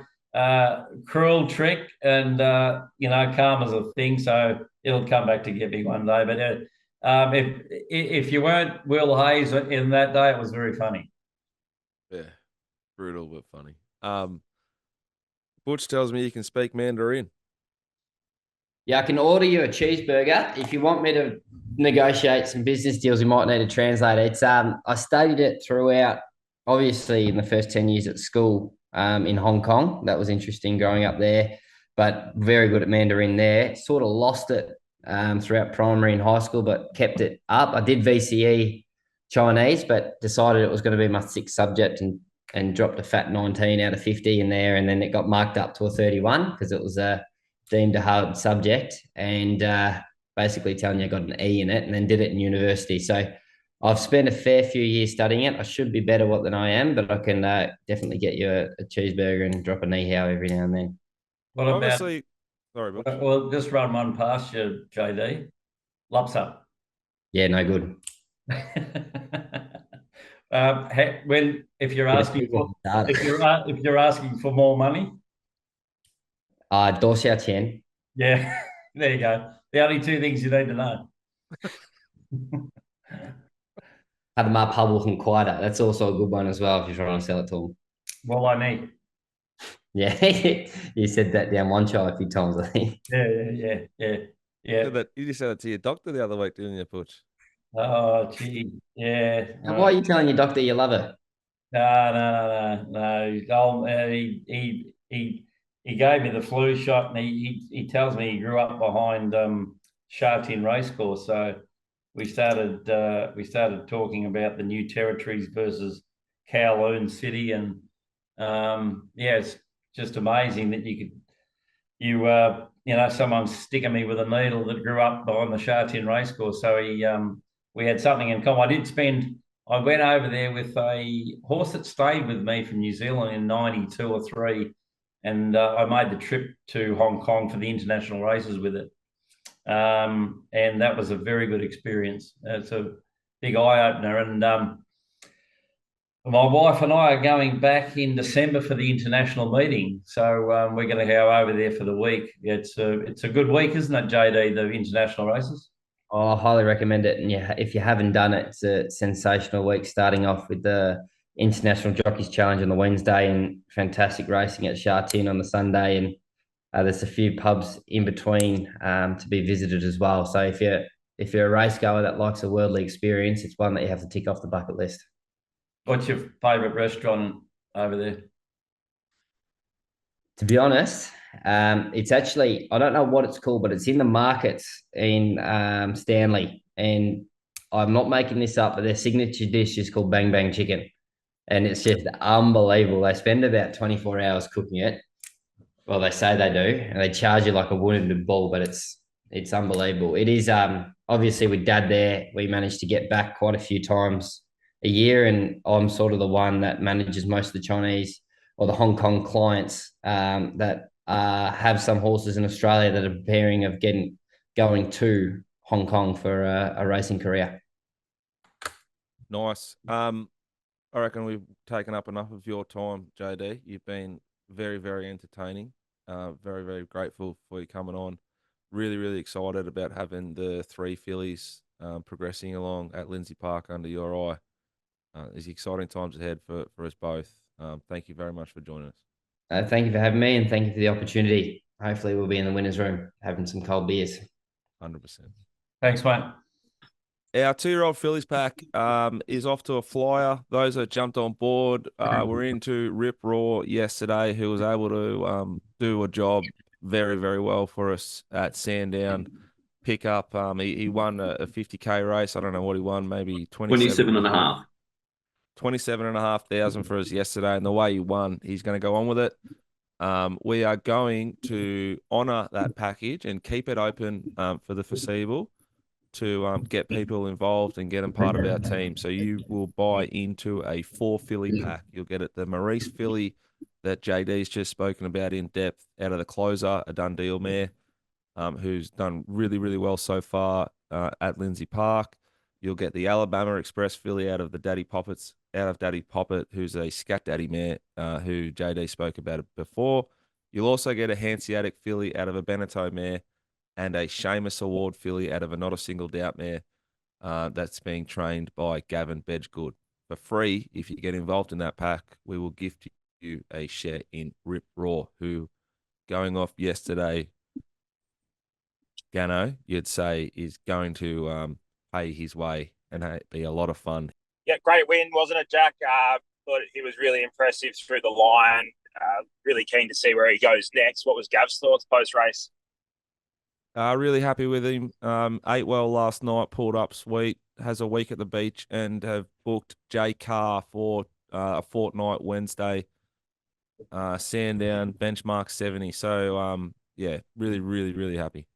cruel trick, and karma's a thing, so it'll come back to get me one day. But if you weren't Will Hayes in that day, it was very funny. Yeah, brutal but funny. Butch tells me you can speak Mandarin. Yeah, I can order you a cheeseburger. If you want me to negotiate some business deals, you might need a translator. It's I studied it throughout, obviously in the first 10 years at school in Hong Kong. That was interesting growing up there, but very good at Mandarin there. Sort of lost it throughout primary and high school, but kept it up. I did VCE Chinese, but decided it was going to be my sixth subject and and dropped a fat 19 out of 50 in there, and then it got marked up to a 31 because it was deemed a hard subject, and basically telling you I got an E in it, and then did it in university. So I've spent a fair few years studying it. I should be better than I am, but I can definitely get you a cheeseburger and drop a knee how every now and then. What about? Obviously, sorry, Butch. Well, just run one past you, JD. Lobster. Yeah, no good. If you're asking for if you're asking for more money, 多少钱? yeah, there you go. The only two things you need to know. Had my public and quieter. That's also a good one as well if you're trying to sell it to them. Well, I need. Yeah, you said that down one show a few times, I think. Yeah. You just said it to your doctor the other week, didn't you, Butch? Oh, gee, yeah. Now, why are you telling your doctor you love her? No. He gave me the flu shot, and he tells me he grew up behind Sha Tin Racecourse. So we started talking about the new territories versus Kowloon City, and it's just amazing that someone's sticking me with a needle that grew up behind the Sha Tin Racecourse. So we had something in common. I went over there with a horse that stayed with me from New Zealand in 92 or 3. And I made the trip to Hong Kong for the international races with it. And that was a very good experience. It's a big eye-opener. And my wife and I are going back in December for the international meeting. So we're going to go over there for the week. It's a good week, isn't it, JD, the international races? Oh, I highly recommend it. And yeah, if you haven't done it, it's a sensational week, starting off with the International Jockeys Challenge on the Wednesday and fantastic racing at Sha Tin on the Sunday. And there's a few pubs in between to be visited as well. So if you're a race goer that likes a worldly experience, it's one that you have to tick off the bucket list. What's your favourite restaurant over there? To be honest, it's actually, I don't know what it's called, but it's in the markets in Stanley. And I'm not making this up, but their signature dish is called Bang Bang Chicken. And it's just unbelievable. They spend about 24 hours cooking it. Well, they say they do, and they charge you like a wounded bull, but it's unbelievable. It is obviously with Dad there, we managed to get back quite a few times a year, and I'm sort of the one that manages most of the Chinese or the Hong Kong clients that have some horses in Australia that are preparing of going to Hong Kong for a racing career. Nice. I reckon we've taken up enough of your time, JD. You've been very, very entertaining. Very, very grateful for you coming on. Really, really excited about having the 3 fillies progressing along at Lindsay Park under your eye. There's exciting times ahead for us both. Thank you very much for joining us. Thank you for having me, and thank you for the opportunity. Hopefully we'll be in the winner's room having some cold beers. 100%. Thanks, mate. Our 2-year-old fillies pack is off to a flyer. Those that jumped on board were into Rip Raw yesterday, who was able to do a job very, very well for us at Sandown. Pick up. He won a 50K race. I don't know what he won, maybe 27 and a half. 27,500 for us yesterday. And the way he won, he's going to go on with it. We are going to honour that package and keep it open for the foreseeable, to get people involved and get them part of our team. So you will buy into a 4 filly pack. You'll get it the Maurice filly that JD's just spoken about in depth out of the closer, a done deal mare, who's done really, really well so far at Lindsay Park. You'll get the Alabama Express filly out of Daddy Poppet, who's a Scat Daddy mare, who JD spoke about it before. You'll also get a Hanseatic filly out of a Beneteau mare, and a Seamus Award filly out of a Not a Single Doubt mare that's being trained by Gavin Bedgegood. For free, if you get involved in that pack, we will gift you a share in Rip Raw, who, going off yesterday, Gano, you'd say, is going to pay his way and be a lot of fun. Yeah, great win, wasn't it, Jack? Thought he was really impressive through the line. Really keen to see where he goes next. What was Gav's thoughts post-race? Really happy with him. Ate well last night, pulled up sweet, has a week at the beach, and have booked Jay Carr for a fortnight Wednesday, Sandown, benchmark 70. So, yeah, really, really, really happy.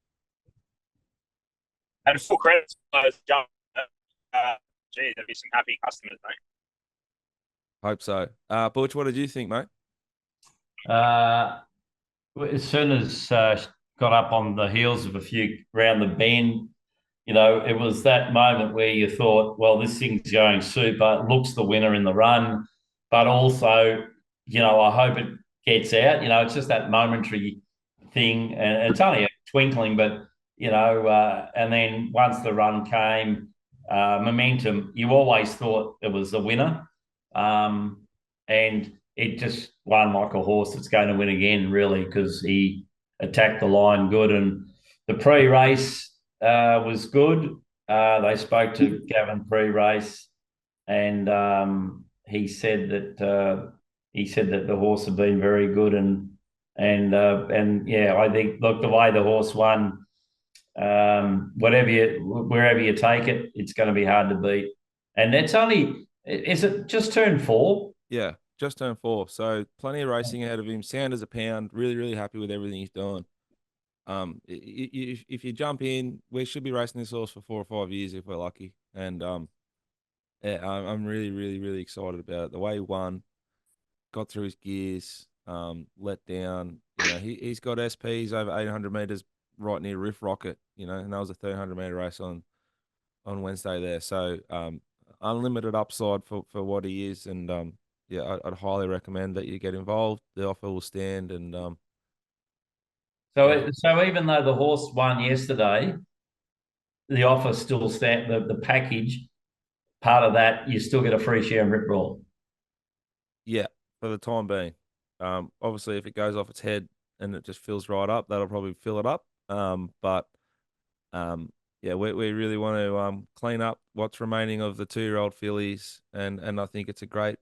And full credit to those young, gee, there'll be some happy customers, mate. Hope so. Butch, what did you think, mate? As soon as got up on the heels of a few round the bend, it was that moment where you thought, well, this thing's going super, looks the winner in the run, but also, I hope it gets out. It's just that momentary thing, and it's only a twinkling, but, and then once the run came, momentum, you always thought it was the winner. And it just won like a horse that's going to win again, really, because he attacked the line good. And the pre-race was good. They spoke to Gavin pre-race, and he said that the horse had been very good, and yeah, I think, look, the way the horse won, wherever you take it, it's going to be hard to beat. And is it just turned 4? Yeah, just turned 4. So plenty of racing ahead of him. Sound as a pound. Really, really happy with everything he's doing. If you jump in, we should be racing this horse for 4 or 5 years if we're lucky. And yeah, I'm really, really, really excited about it. The way he won, got through his gears, let down. He's got SPs over 800 meters right near Riff Rocket. And that was a 300-meter race on Wednesday there. So unlimited upside for what he is, and yeah, I'd highly recommend that you get involved. The offer will stand, and So even though the horse won yesterday, the offer still stand. The package part of that, you still get a free share in Rip Raw. yeah, for the time being. Obviously, if it goes off its head and it just fills right up, that'll probably fill it up. But yeah, we really want to clean up what's remaining of the 2-year-old fillies, and I think it's a great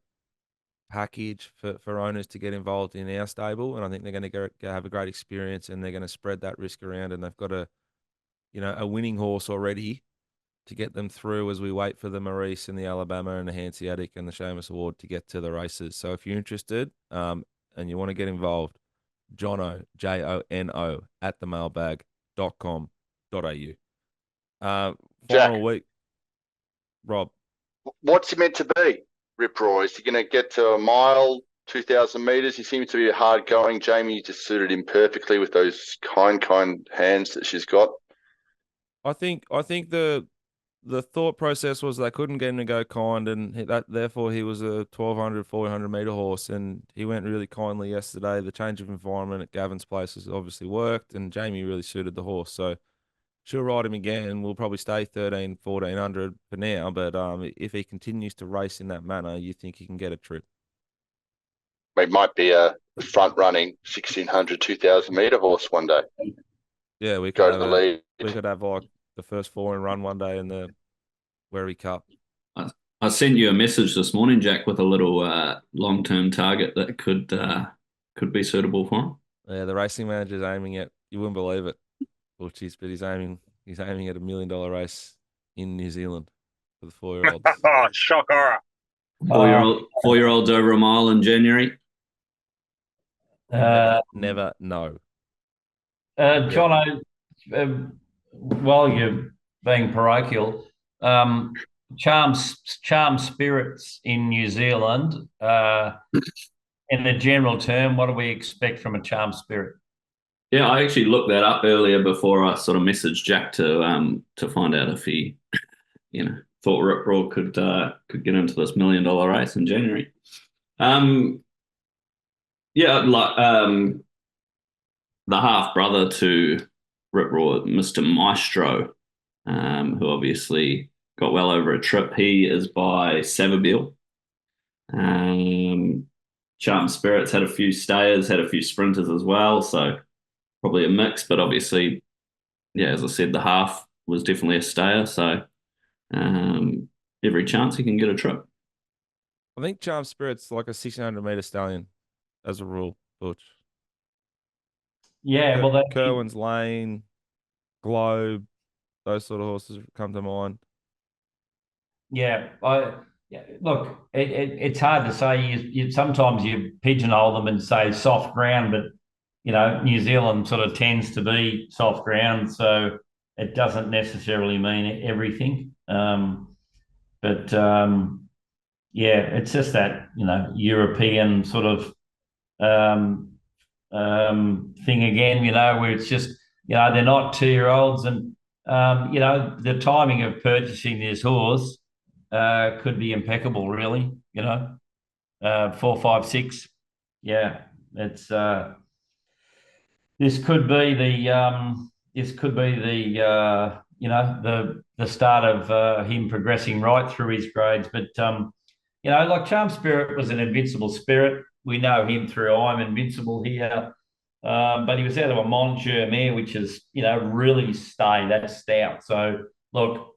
package for owners to get involved in our stable, and I think they're going to go have a great experience, and they're going to spread that risk around, and they've got a winning horse already to get them through as we wait for the Maurice and the Alabama and the Hanseatic and the Seamus Award to get to the races. So if you're interested and you want to get involved, Jono, JONO, at themailbag.com.au. Final week, Rob. What's he meant to be, Rip Roy? Is he going to get to a mile, 2,000 metres? He seems to be hard going. Jamie just suited him perfectly with those kind hands that she's got. I think the thought process was they couldn't get him to go kind, and therefore he was a 1,200, 1,400 metre horse, and he went really kindly yesterday. The change of environment at Gavin's place has obviously worked, and Jamie really suited the horse. So she'll ride him again. We'll probably stay 13, 1,400 for now, but if he continues to race in that manner, you think he can get a trip. It might be a front-running 1,600, 2,000 metre horse one day. Yeah, we Go could to the lead. We could have like the first 4 and run one day in the Werribee Cup. I sent you a message this morning, Jack, with a little long-term target that could be suitable for him. Yeah, the racing manager's aiming at, you wouldn't believe it, but he's aiming at $1 million race in New Zealand for the 4-year-olds. Oh, shock horror. 4-year-olds over a mile in January. Never know. Jono, while you're being parochial, Charm Spirits in New Zealand, in a general term, what do we expect from a Charm Spirit? Yeah, I actually looked that up earlier before I sort of messaged Jack to find out if he, thought Rip Raw could get into this $1 million race in January. Yeah, like the half brother to Rip Raw, Mr. Maestro, who obviously got well over a trip. He is by Savabeel. Charm Spirits had a few stayers, had a few sprinters as well, so probably a mix, but obviously, yeah, as I said, the half was definitely a stayer, so every chance he can get a trip. I think Charm Spirit's like a 1,600 metre stallion as a rule, Butch. Yeah, well, Kerwin's Lane, Globe, those sort of horses come to mind. Yeah, Yeah, look, it's hard to say. Sometimes you pigeonhole them and say soft ground, but New Zealand sort of tends to be soft ground, so it doesn't necessarily mean everything. But yeah, it's just that European sort of um, thing again. Where it's just they're not 2-year-olds, and the timing of purchasing this horse could be impeccable, really. 4, 5, 6. Yeah, it's this could be the start of him progressing right through his grades. But like Charm Spirit was an invincible spirit. We know him through I'm Invincible here. But he was out of a Monsieur mare, which is, really that's stout. So look,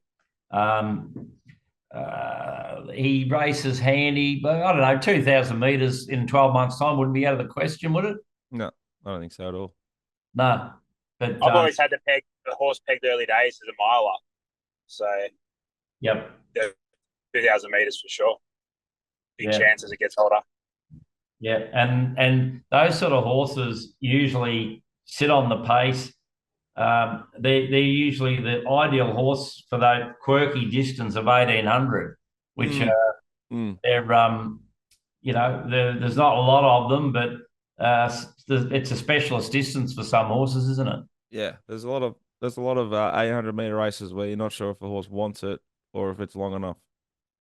he races handy, but I don't know, 2,000 metres in 12 months' time wouldn't be out of the question, would it? No, I don't think so at all. No. But I've always had the horse pegged early days as a miler. So yep. 2,000 metres for sure. Big Yeah. chance as it gets older. Yeah, and those sort of horses usually sit on the pace. They're usually the ideal horse for that quirky distance of 1,800, which they're there's not a lot of them, but it's a specialist distance for some horses, isn't it? Yeah, there's a lot of 800-meter races where you're not sure if a horse wants it or if it's long enough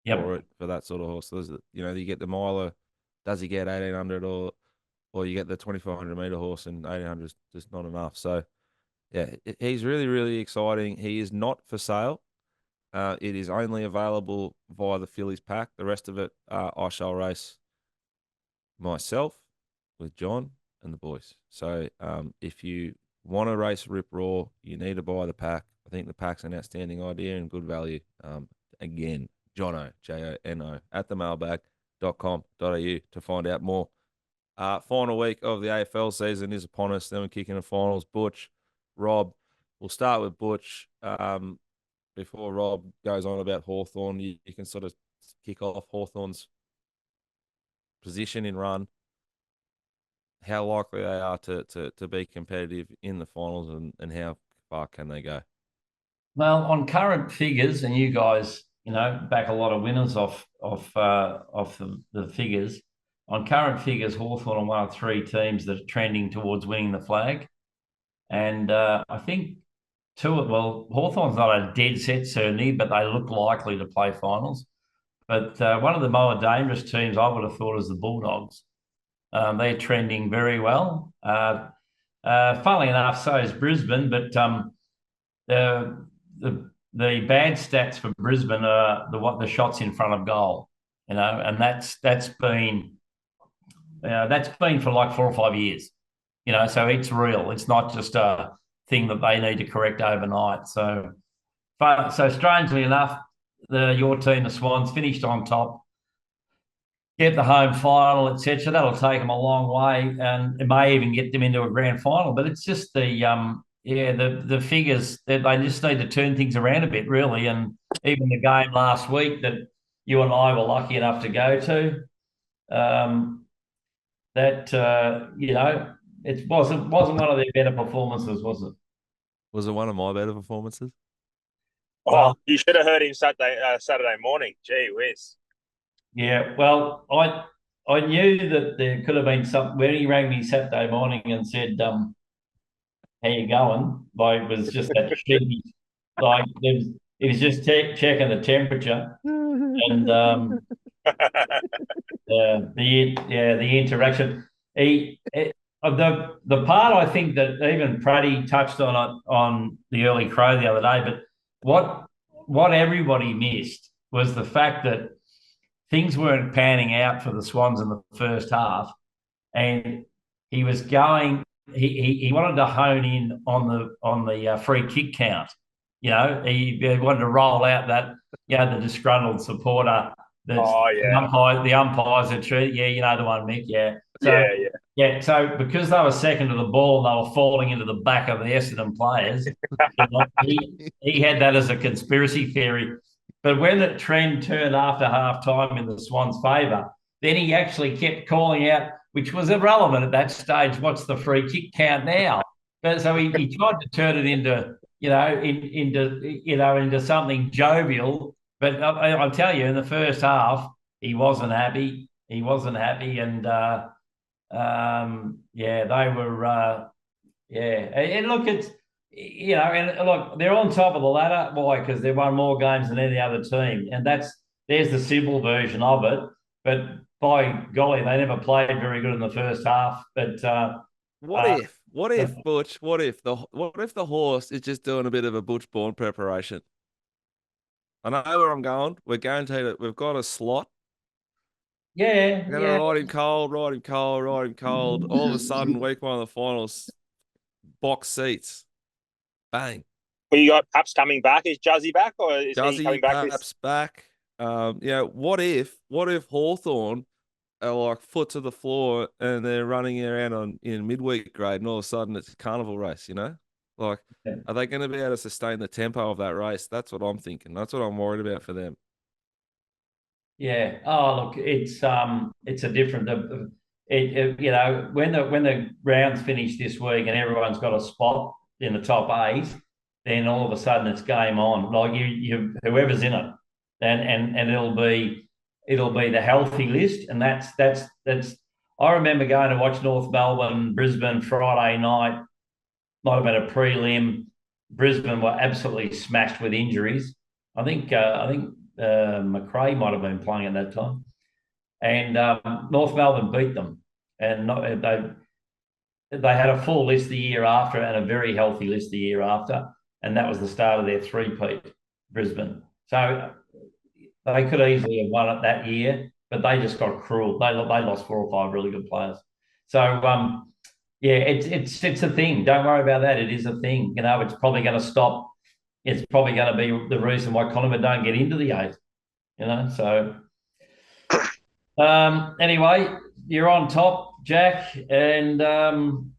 for that sort of horse. There's, you get the miler, does he get 1,800, or you get the 2,400-meter horse and 1,800 is just not enough. So yeah, he's really, really exciting. He is not for sale. It is only available via the Phillies pack. The rest of it, I shall race myself with John and the boys. So if you want to race Rip Raw, you need to buy the pack. I think the pack's an outstanding idea and good value. Again, Jono, Jono, at themailbag.com.au to find out more. Final week of the AFL season is upon us. Then we kick into finals. Butch, Rob, we'll start with Butch. Before Rob goes on about Hawthorn, you can sort of kick off Hawthorn's position in run, how likely they are to be competitive in the finals, and how far can they go? Well, on current figures, and you guys, back a lot of winners off the figures. On current figures, Hawthorn are one of 3 teams that are trending towards winning the flag. And I think Hawthorn's not a dead set certainty, but they look likely to play finals. But one of the more dangerous teams I would have thought is the Bulldogs. They're trending very well. Funnily enough, so is Brisbane, but the bad stats for Brisbane are the shots in front of goal, and that's been for like 4 or 5 years, so it's real. It's not just a thing that they need to correct overnight. So strangely enough, your team, the Swans, finished on top, get the home final, etc. That'll take them a long way, and it may even get them into a grand final. But it's just the figures that they just need to turn things around a bit, really. And even the game last week that you and I were lucky enough to go to, it wasn't one of their better performances, was it? Was it one of my better performances? Well, you should have heard him Saturday morning. Gee whiz. Yeah, well, I knew that there could have been something when he rang me Saturday morning and said, "How you going?" Like, it was just that cheeky, like he was just checking the temperature and the interaction. The part I think that even Praddy touched on the early crow the other day, but what everybody missed was the fact that things weren't panning out for the Swans in the first half, and he was going. He wanted to hone in on the free kick count. He wanted to roll out that the disgruntled supporter. The umpires are true. Yeah, you know the one, Mick. Yeah. So, yeah. So because they were second to the ball, and they were falling into the back of the Essendon players. He had that as a conspiracy theory. But when the trend turned after half time in the Swans' favour, then he actually kept calling out, which was irrelevant at that stage. What's the free kick count now? But so he tried to turn it into, into something jovial. But I tell you, in the first half, he wasn't happy. He wasn't happy, and they were. And look, it's and look, they're on top of the ladder. Why? Because they've won more games than any other team, and there's the simple version of it. But by golly, they never played very good in the first half. But What if Butch? What if the horse is just doing a bit of a Butch Born preparation? I know where I'm going. We're guaranteed it. We've got a slot. We're going to ride him cold, ride him cold, ride him cold. All of a sudden, week one of the finals, box seats. Bang. Well, you got Paps coming back. Is Juzzy back, or is he coming back? Paps back. What if Hawthorn are like foot to the floor and they're running around in midweek grade, and all of a sudden it's a carnival race, Like, are they going to be able to sustain the tempo of that race? That's what I'm thinking. That's what I'm worried about for them. Yeah. Oh, look, it's a different. When the rounds finish this week and everyone's got a spot in the top 8, then all of a sudden it's game on. Like you whoever's in it, and it'll be the healthy list, and that's. I remember going to watch North Melbourne, Brisbane Friday night. Might have been a prelim. Brisbane were absolutely smashed with injuries. I think McRae might have been playing at that time, and North Melbourne beat them, and they had a full list the year after and a very healthy list the year after, and that was the start of their three-peat, Brisbane. So they could easily have won it that year, but they just got cruel. They lost 4 or 5 really good players. So it's a thing. Don't worry about that. It is a thing. It's probably going to stop. It's probably going to be the reason why Collingwood don't get into the 8. So anyway, you're on top, Jack, and you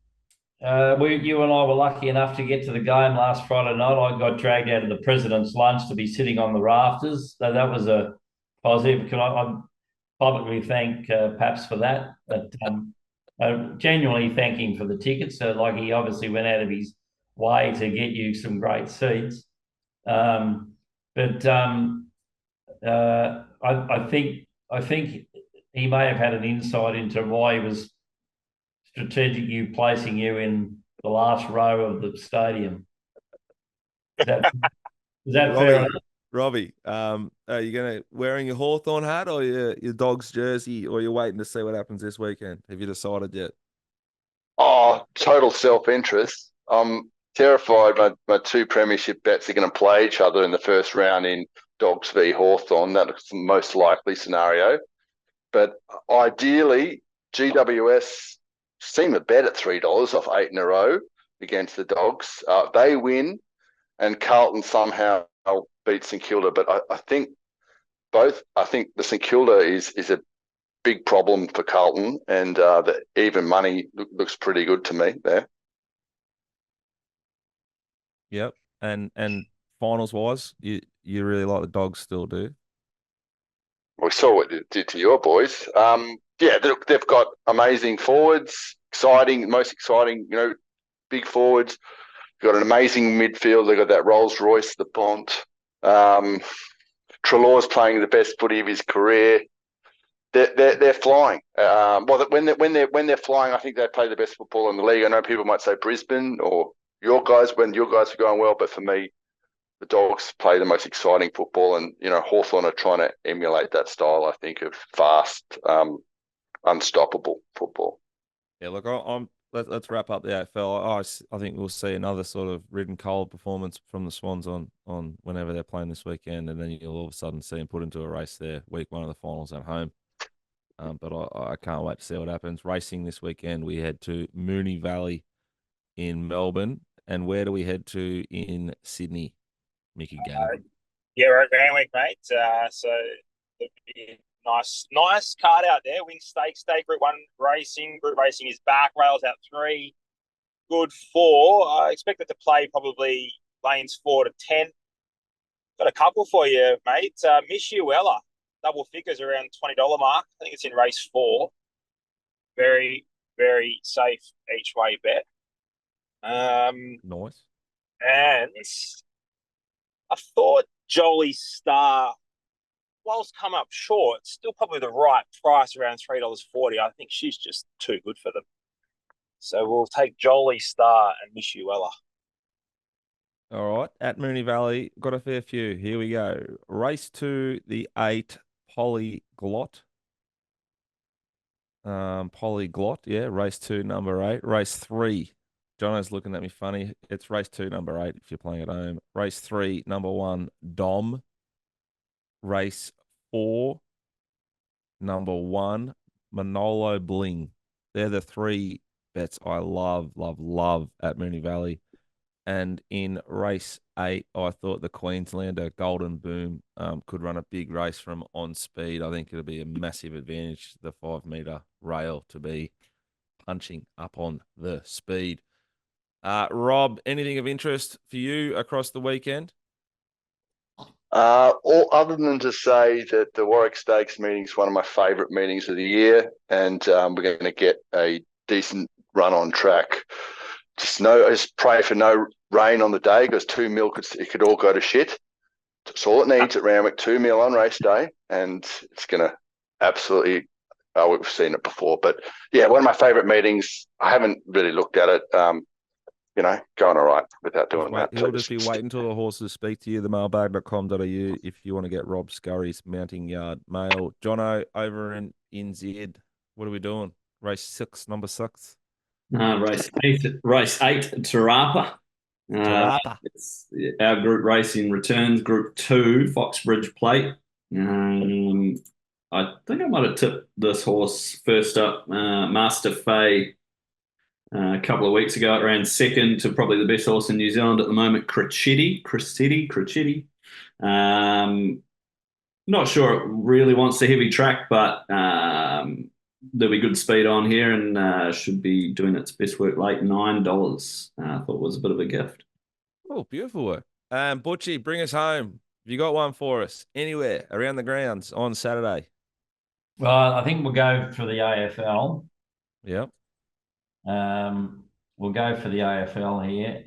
and I were lucky enough to get to the game last Friday night. I got dragged out of the president's lunch to be sitting on the rafters. So that was a positive. Can I publicly thank Paps for that? But I genuinely thank him for the tickets. So, like, he obviously went out of his way to get you some great seats. I think he may have had an insight into why he was strategically placing you in the last row of the stadium. Is that fair enough? Robbie, are you wearing your Hawthorn hat or your dog's jersey, or you're waiting to see what happens this weekend? Have you decided yet? Oh, total self-interest. I'm terrified my 2 premiership bets are going to play each other in the first round in Dogs v Hawthorn. That's the most likely scenario. But ideally, GWS seem a bet at $3 off 8 in a row against the Dogs. They win, and Carlton somehow beat St Kilda. But I think the St Kilda is a big problem for Carlton, and the even money looks pretty good to me there. Yep. And finals wise, you really like the Dogs still, do? We saw what it did to your boys. They've got amazing forwards, most exciting, big forwards. They've got an amazing midfield. They've got that Rolls Royce, the Bont. Treloar's playing the best footy of his career. They're flying. When they're flying, I think they play the best football in the league. I know people might say Brisbane or your guys when your guys are going well, but for me, the Dogs play the most exciting football, and Hawthorn are trying to emulate that style. I think of fast, unstoppable football. Yeah, look, let's wrap up the AFL. I think we'll see another sort of ridden cold performance from the Swans on whenever they're playing this weekend, and then you'll all of a sudden see them put into a race there, week 1 of the finals at home. But I can't wait to see what happens. Racing this weekend, we head to Moonee Valley in Melbourne, and where do we head to in Sydney, Mickey Gannon? We're at Grand Week, mate. So it'll be nice card out there. Wing Stake, Group 1 racing. Group racing is back. Rails out 3. Good 4. I expect it to play probably lanes 4 to 10. Got a couple for you, mate. Miss You Weller, double figures around $20 mark. I think it's in race 4. Very, very safe each way bet. Nice. And I thought Jolie Star, whilst come up short, still probably the right price around $3.40. I think she's just too good for them. So we'll take Jolie Star and Miss You Weller. All right. At Mooney Valley, got a fair few. Here we go. Race 2, the 8, Polyglot. Polyglot, yeah. Race 2, number 8. Race 3. Jono's looking at me funny. It's race 2, number 8, if you're playing at home. Race 3, number 1, Dom. Race 4, number 1, Manolo Bling. They're the 3 bets I love at Mooney Valley. And in race 8, I thought the Queenslander Golden Boom could run a big race from on speed. I think it'll be a massive advantage, the 5-meter rail, to be punching up on the speed. Rob, anything of interest for you across the weekend? All other than to say that the Warwick Stakes meeting is one of my favourite meetings of the year, and we're going to get a decent run on track. Just pray for no rain on the day, because 2 mil it could all go to shit. That's all it needs at Randwick. 2 mil on race day, and it's going to absolutely. Oh, we've seen it before, but yeah, one of my favourite meetings. I haven't really looked at it. Going all right without doing that. He'll just be waiting until the horses speak to you, themailbag.com.au, if you want to get Rob Scurry's Mounting Yard mail. Jono, over in NZ, what are we doing? Race 6, number 6? Race 8, Tarapa. It's our group racing returns, Group 2, Foxbridge Plate. I think I might have tipped this horse first up, Master Fay, a couple of weeks ago. It ran second to probably the best horse in New Zealand at the moment, Crescetti. Not sure it really wants the heavy track, but there'll be good speed on here, and should be doing its best work late. $9. I thought it was a bit of a gift. Oh, beautiful work. Butchie, bring us home. Have you got one for us anywhere around the grounds on Saturday? Well, I think we'll go for the AFL. Yep. We'll go for the AFL here.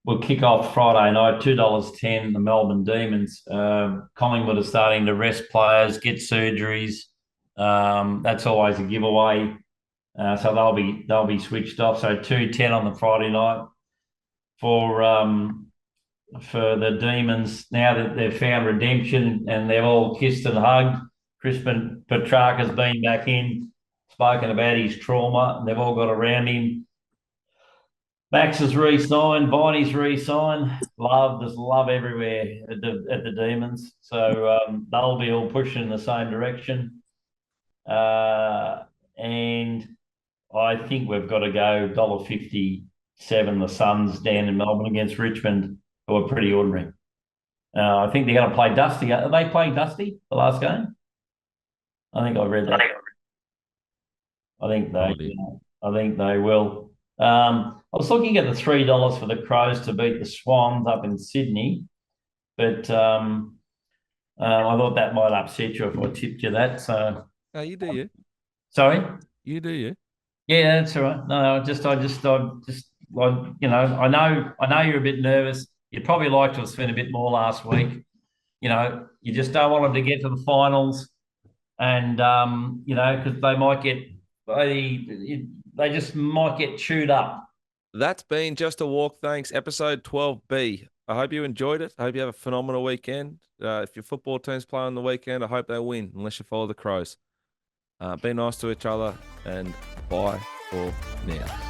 We'll kick off Friday night, $2.10, the Melbourne Demons. Collingwood are starting to rest players, get surgeries. That's always a giveaway. So they'll be switched off. So $2.10 on the Friday night for the Demons. Now that they've found redemption and they've all kissed and hugged, Crispin Petrarca's been back in, spoken about his trauma. They've all got around him. Max has re-signed, Viney's re-signed. There's love everywhere at the Demons. So they'll be all pushing in the same direction. And I think we've got to go $1.57, the Suns down in Melbourne against Richmond, who are pretty ordinary. I think they're going to play Dusty. Are they playing Dusty the last game? I think I read that. I think they will. I was looking at the $3 for the Crows to beat the Swans up in Sydney, but I thought that might upset you if I tipped you that. So, no, you do you. Sorry, you do you. Yeah, that's all right. No, I know you're a bit nervous. You'd probably like to have spent a bit more last week. You just don't want them to get to the finals. And, because they just might get chewed up. That's been Just a Walk. Thanks. Episode 12B. I hope you enjoyed it. I hope you have a phenomenal weekend. If your football team's playing on the weekend, I hope they win, unless you follow the Crows. Be nice to each other, and bye for now.